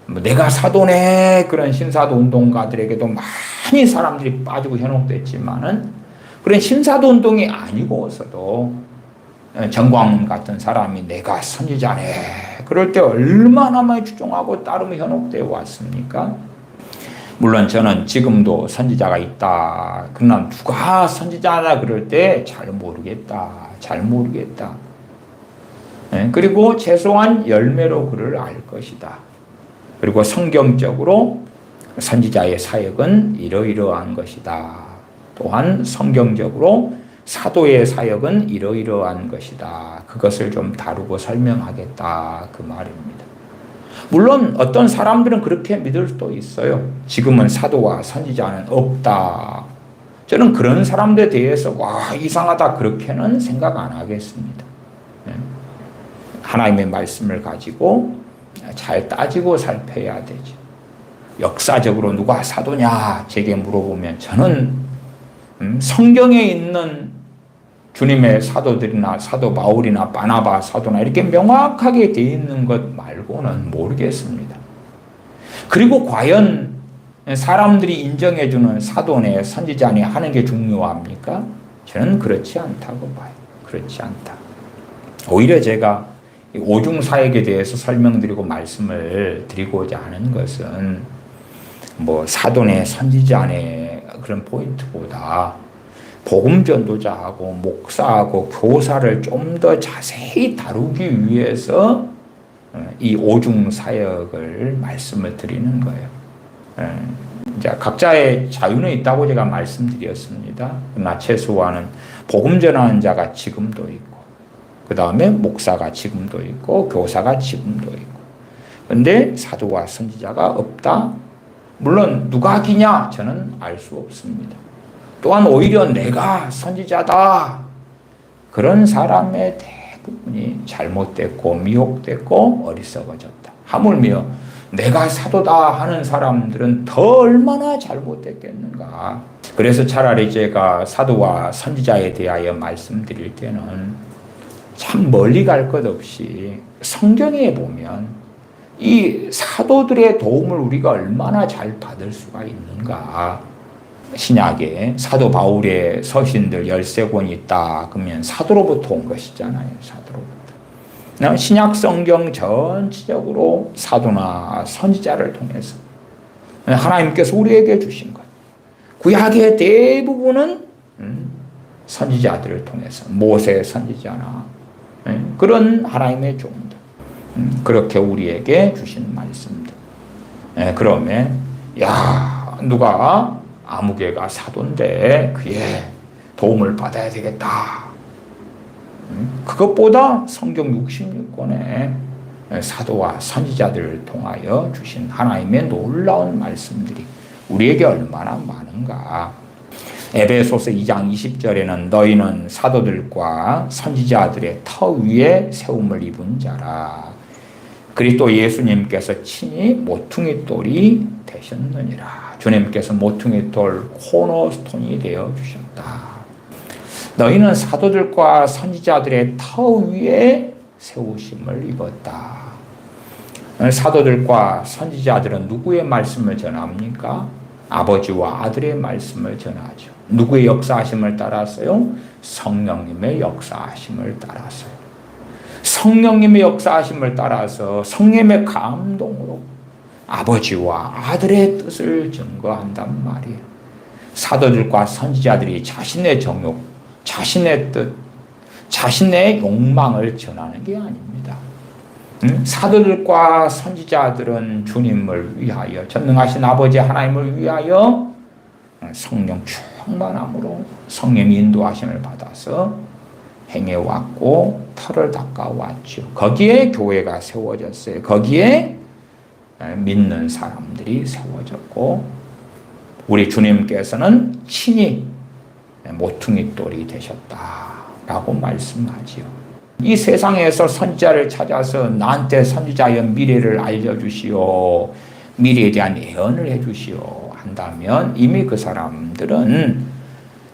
내가 사도네 그런 신사도 운동가들에게도 많이 사람들이 빠지고 현혹됐지만은 그런 신사도 운동이 아니고서도 정광훈 같은 사람이 내가 선지자네 그럴 때 얼마나 많이 추종하고 따르며 현혹되어 왔습니까? 물론 저는 지금도 선지자가 있다. 그러나 누가 선지자다 그럴 때 잘 모르겠다. 잘 모르겠다. 그리고 최소한 열매로 그를 알 것이다. 그리고 성경적으로 선지자의 사역은 이러이러한 것이다. 또한 성경적으로 사도의 사역은 이러이러한 것이다. 그것을 좀 다루고 설명하겠다. 그 말입니다. 물론 어떤 사람들은 그렇게 믿을 수도 있어요. 지금은 사도와 선지자는 없다. 저는 그런 사람들에 대해서 와 이상하다 그렇게는 생각 안 하겠습니다. 하나님의 말씀을 가지고 잘 따지고 살펴야 되죠. 역사적으로 누가 사도냐 제게 물어보면 저는 성경에 있는 주님의 사도들이나 사도 바울이나 바나바 사도나 이렇게 명확하게 되어 있는 것 말고는 모르겠습니다. 그리고 과연 사람들이 인정해주는 사도네 선지자네 하는 게 중요합니까? 저는 그렇지 않다고 봐요. 그렇지 않다. 오히려 제가 오중사역에 대해서 설명드리고 말씀을 드리고자 하는 것은 뭐 사도네 선지자네 그런 포인트보다 복음 전도자하고 목사하고 교사를 좀 더 자세히 다루기 위해서 이 오중사역을 말씀을 드리는 거예요. 이제 각자의 자유는 있다고 제가 말씀드렸습니다. 그러나 최소한은 복음 전하는 자가 지금도 있고, 그 다음에 목사가 지금도 있고, 교사가 지금도 있고. 그런데 사도와 선지자가 없다? 물론 누가 기냐? 저는 알 수 없습니다. 또한 오히려 내가 선지자다. 그런 사람의 대부분이 잘못됐고 미혹됐고 어리석어졌다. 하물며 내가 사도다 하는 사람들은 더 얼마나 잘못됐겠는가. 그래서 차라리 제가 사도와 선지자에 대하여 말씀드릴 때는 참 멀리 갈 것 없이 성경에 보면 이 사도들의 도움을 우리가 얼마나 잘 받을 수가 있는가. 신약에 사도 바울의 서신들 13권이 있다. 그러면 사도로부터 온 것이잖아요. 사도로부터. 신약 성경 전체적으로 사도나 선지자를 통해서 하나님께서 우리에게 주신 것. 구약의 대부분은 선지자들을 통해서 모세 선지자나 그런 하나님의 종들. 그렇게 우리에게 주신 말씀들. 그러면 누가 아무개가 사도인데 그의 도움을 받아야 되겠다. 그것보다 성경 66권에 사도와 선지자들을 통하여 주신 하나님의 놀라운 말씀들이 우리에게 얼마나 많은가. 에베소서 2장 20절에는 너희는 사도들과 선지자들의 터 위에 세움을 입은 자라. 그리스도 예수님께서 친히 모퉁이 돌이 되셨느니라. 주님께서 모퉁이 돌 코너스톤이 되어 주셨다. 너희는 사도들과 선지자들의 터 위에 세우심을 입었다. 사도들과 선지자들은 누구의 말씀을 전합니까? 아버지와 아들의 말씀을 전하죠. 누구의 역사하심을 따라서요? 성령님의 역사하심을 따라서요. 성령님의 역사하심을 따라서 성령님의 감동으로 아버지와 아들의 뜻을 증거한단 말이에요. 사도들과 선지자들이 자신의 정욕, 자신의 뜻, 자신의 욕망을 전하는 게 아닙니다. 사도들과 선지자들은 주님을 위하여, 전능하신 아버지 하나님을 위하여 성령 충만함으로 성령의 인도하심을 받아서 행해왔고 터를 닦아왔죠. 거기에 교회가 세워졌어요. 거기에 믿는 사람들이 세워졌고 우리 주님께서는 친히 모퉁이 돌이 되셨다라고 말씀하지요. 이 세상에서 선지자를 찾아서 나한테 선지자여 미래를 알려주시오, 미래에 대한 예언을 해주시오 한다면 이미 그 사람들은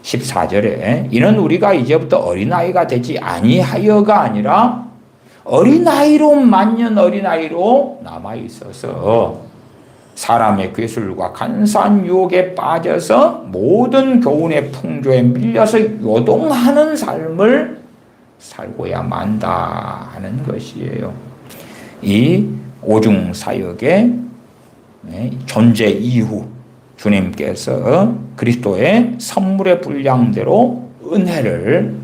14절에 이는 우리가 이제부터 어린아이가 되지 아니하여가 아니라 어린아이로 만년 어린아이로 남아있어서 사람의 괴술과 간사한 유혹에 빠져서 모든 교훈의 풍조에 밀려서 요동하는 삶을 살고야 만다 하는 것이에요. 이 오중사역의 존재 이후 주님께서 그리스도의 선물의 분량대로 은혜를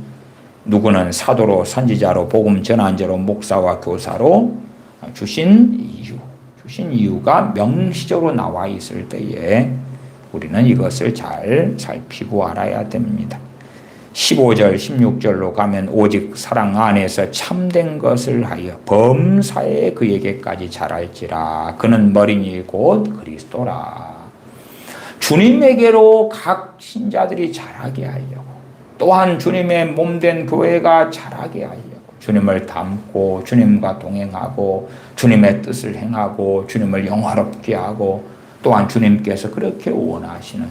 누구는 사도로 선지자로 복음 전환자로 목사와 교사로 주신 이유가 명시적으로 나와 있을 때에 우리는 이것을 잘 살피고 알아야 됩니다. 15절 16절로 가면 오직 사랑 안에서 참된 것을 하여 범사에 그에게까지 자랄지라 그는 머리니 곧 그리스도라. 주님에게로 각 신자들이 자라게 하려고 또한 주님의 몸된 교회가 자라게 하려고 주님을 닮고 주님과 동행하고 주님의 뜻을 행하고 주님을 영화롭게 하고 또한 주님께서 그렇게 원하시는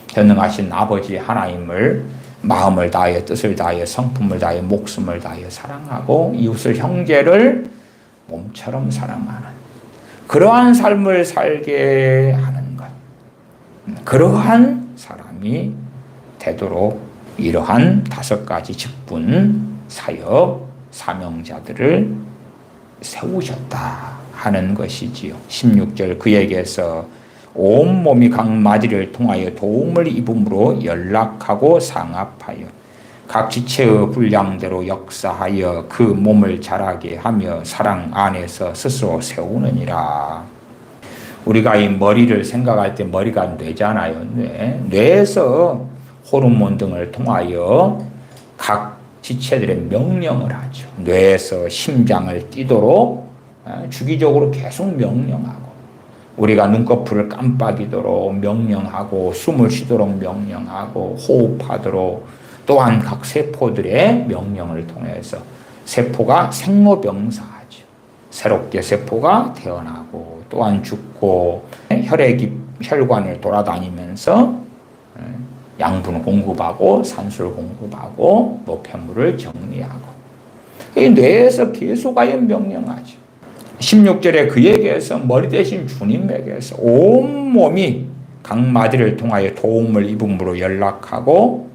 전능하신 아버지 하나님을 마음을 다하여 뜻을 다하여 성품을 다하여 목숨을 다하여 사랑하고 이웃을 형제를 몸처럼 사랑하는 그러한 삶을 살게 하는 것, 그러한 사람이 되도록 이러한 5가지 직분 사역 사명자들을 세우셨다 하는 것이지요. 16절 그에게서 온몸이 각 마디를 통하여 도움을 입음으로 연락하고 상합하여 각 지체의 분량대로 역사하여 그 몸을 자라게 하며 사랑 안에서 스스로 세우느니라. 우리가 이 머리를 생각할 때 머리가 뇌잖아요. 뇌에서 호르몬 등을 통하여 각 지체들의 명령을 하죠. 뇌에서 심장을 뛰도록 주기적으로 계속 명령하고 우리가 눈꺼풀을 깜빡이도록 명령하고 숨을 쉬도록 명령하고 호흡하도록 또한 각 세포들의 명령을 통해서 세포가 생로병사하죠. 새롭게 세포가 태어나고 또한 죽고 혈관을 돌아다니면서 양분을 공급하고 산소를 공급하고 노폐물을 정리하고 뇌에서 계속하여 명령하죠. 16절에 그에게서 머리 대신 주님에게서 온몸이 각 마디를 통하여 도움을 입음으로 연락하고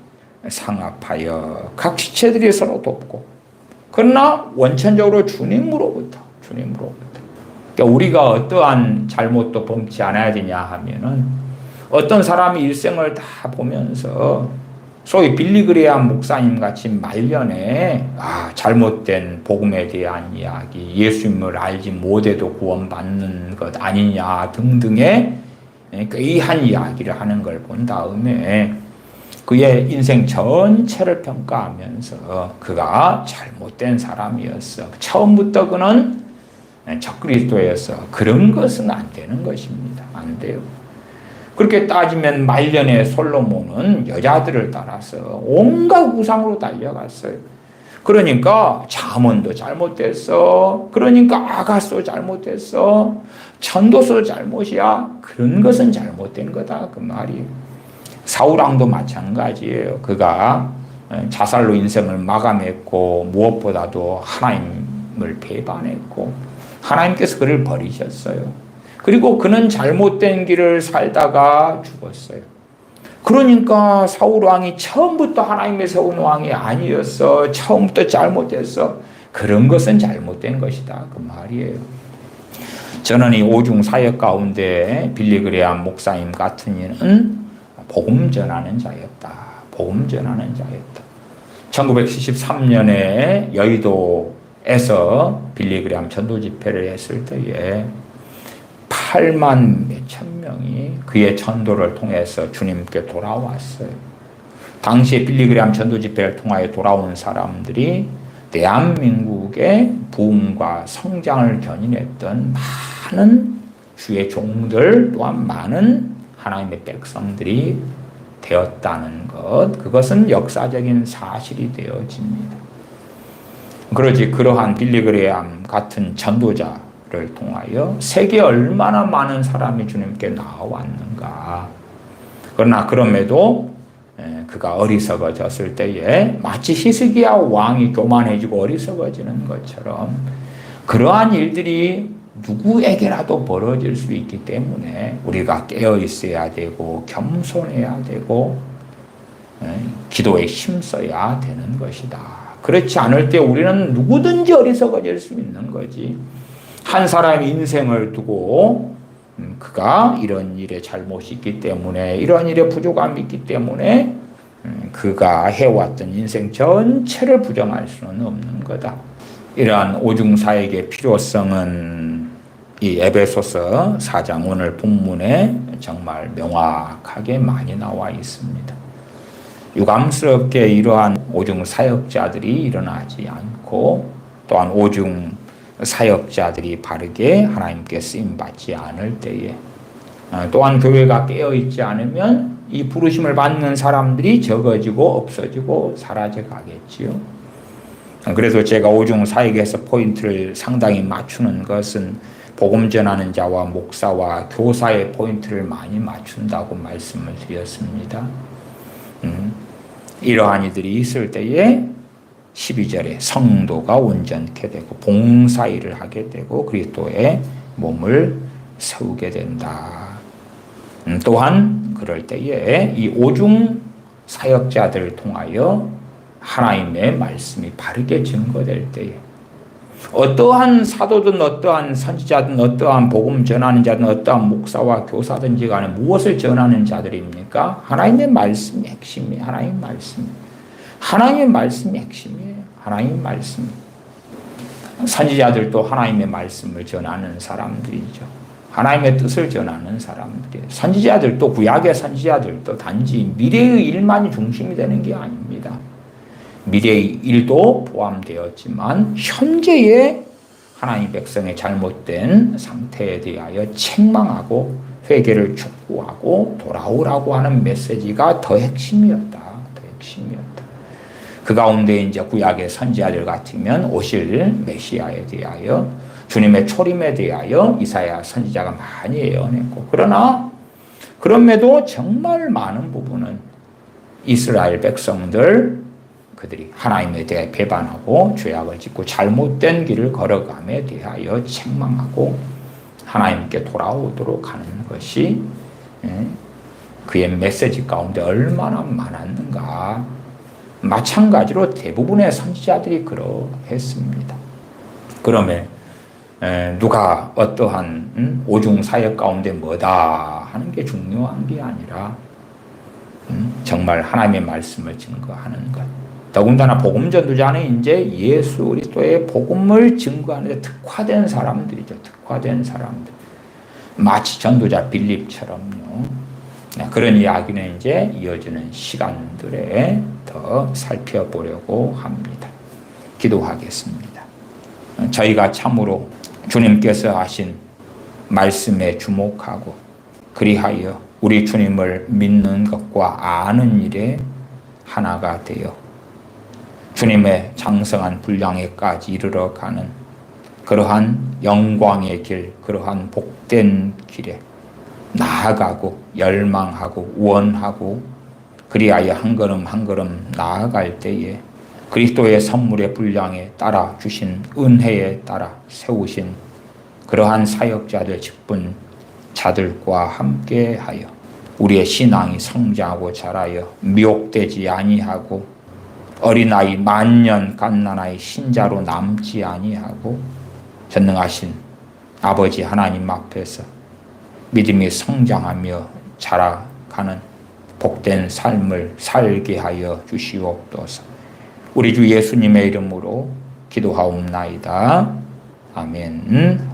상합하여 각 지체들이 서로 돕고 그러나 원천적으로 주님으로부터 그러니까 우리가 어떠한 잘못도 범치 않아야 되냐 하면은 어떤 사람이 일생을 다 보면서 소위 빌리그레암 목사님 같이 말년에 잘못된 복음에 대한 이야기, 예수님을 알지 못해도 구원받는 것 아니냐 등등의 괴이한 이야기를 하는 걸 본 다음에 그의 인생 전체를 평가하면서 그가 잘못된 사람이었어. 처음부터 그는 적그리스도였어. 그런 것은 안 되는 것입니다. 안 돼요. 그렇게 따지면 말년의 솔로몬은 여자들을 따라서 온갖 우상으로 달려갔어요. 그러니까 잠언도 잘못됐어. 그러니까 아가도 잘못됐어. 전도서 잘못이야. 그런 것은 잘못된 거다 그 말이에요. 사울왕도 마찬가지예요. 그가 자살로 인생을 마감했고 무엇보다도 하나님을 배반했고 하나님께서 그를 버리셨어요. 그리고 그는 잘못된 길을 살다가 죽었어요. 그러니까 사울 왕이 처음부터 하나님의 세운 왕이 아니었어. 처음부터 잘못했어. 그런 것은 잘못된 것이다 그 말이에요. 저는 이 오중 사역 가운데 빌리그레암 목사님 같은 이는 복음 전하는 자였다. 복음 전하는 자였다. 1973년에 여의도에서 빌리그레암 전도 집회를 했을 때에 8만 몇천 명이 그의 전도를 통해서 주님께 돌아왔어요. 당시에 빌리그레암 전도 집회를 통하여 돌아온 사람들이 대한민국의 부흥과 성장을 견인했던 많은 주의 종들 또한 많은 하나님의 백성들이 되었다는 것, 그것은 역사적인 사실이 되어집니다. 그러지 그러한 빌리그레암 같은 전도자를 통하여 세계에 얼마나 많은 사람이 주님께 나왔는가. 그러나 그럼에도 그가 어리석어졌을 때에 마치 히스기야 왕이 교만해지고 어리석어지는 것처럼 그러한 일들이 누구에게라도 벌어질 수 있기 때문에 우리가 깨어 있어야 되고 겸손해야 되고 기도에 힘써야 되는 것이다. 그렇지 않을 때 우리는 누구든지 어리석어질 수 있는 거지. 한 사람의 인생을 두고 그가 이런 일에 잘못이 있기 때문에 이런 일에 부족함이 있기 때문에 그가 해왔던 인생 전체를 부정할 수는 없는 거다. 이러한 오중사역의 필요성은 이 에베소서 4장 오늘 본문에 정말 명확하게 많이 나와 있습니다. 유감스럽게 이러한 오중 사역자들이 일어나지 않고 또한 오중 사역자들이 바르게 하나님께 쓰임받지 않을 때에 또한 교회가 깨어있지 않으면 이 부르심을 받는 사람들이 적어지고 없어지고 사라져 가겠지요. 그래서 제가 오중 사역에서 포인트를 상당히 맞추는 것은 복음 전하는 자와 목사와 교사의 포인트를 많이 맞춘다고 말씀을 드렸습니다. 이러한 이들이 있을 때에 12절에 성도가 온전케 되고 봉사일을 하게 되고 그리스도의 몸을 세우게 된다. 또한 그럴 때에 이 오중 사역자들을 통하여 하나님의 말씀이 바르게 증거될 때에 어떠한 사도든 어떠한 선지자든 어떠한 복음 전하는 자든 어떠한 목사와 교사든지 간에 무엇을 전하는 자들입니까? 하나님의 말씀이 핵심이에요. 하나님의 말씀. 하나님의 말씀이 핵심이에요. 하나님의 말씀. 선지자들도 하나님의 말씀을 전하는 사람들이죠. 하나님의 뜻을 전하는 사람들이에요. 선지자들도 구약의 선지자들도 단지 미래의 일만이 중심이 되는 게 아닙니다. 미래의 일도 포함되었지만 현재의 하나님 백성의 잘못된 상태에 대하여 책망하고 회개를 촉구하고 돌아오라고 하는 메시지가 더 핵심이었다. 더 핵심이었다. 그 가운데 이제 구약의 선지자들 같으면 오실 메시아에 대하여 주님의 초림에 대하여 이사야 선지자가 많이 예언했고 그러나 그럼에도 정말 많은 부분은 이스라엘 백성들 그들이 하나님에 대해 배반하고 죄악을 짓고 잘못된 길을 걸어감에 대하여 책망하고 하나님께 돌아오도록 하는 것이 그의 메시지 가운데 얼마나 많았는가. 마찬가지로 대부분의 선지자들이 그러했습니다. 그러면 누가 어떠한 오중 사역 가운데 뭐다 하는 게 중요한 게 아니라 정말 하나님의 말씀을 증거하는 것. 더군다나 복음 전도자는 이제 예수 그리스도의 복음을 증거하는 데 특화된 사람들이죠. 특화된 사람들. 마치 전도자 빌립처럼요. 그런 이야기는 이제 이어지는 시간들에 더 살펴보려고 합니다. 기도하겠습니다. 저희가 참으로 주님께서 하신 말씀에 주목하고 그리하여 우리 주님을 믿는 것과 아는 일에 하나가 되어 주님의 장성한 분량에까지 이르러가는 그러한 영광의 길, 그러한 복된 길에 나아가고 열망하고 원하고 그리하여 한 걸음 한 걸음 나아갈 때에 그리스도의 선물의 분량에 따라 주신 은혜에 따라 세우신 그러한 사역자들 직분 자들과 함께하여 우리의 신앙이 성장하고 자라여 미혹되지 아니하고 어린아이 만년 갓난아이 신자로 남지 아니하고 전능하신 아버지 하나님 앞에서 믿음이 성장하며 자라가는 복된 삶을 살게 하여 주시옵소서. 우리 주 예수님의 이름으로 기도하옵나이다. 아멘.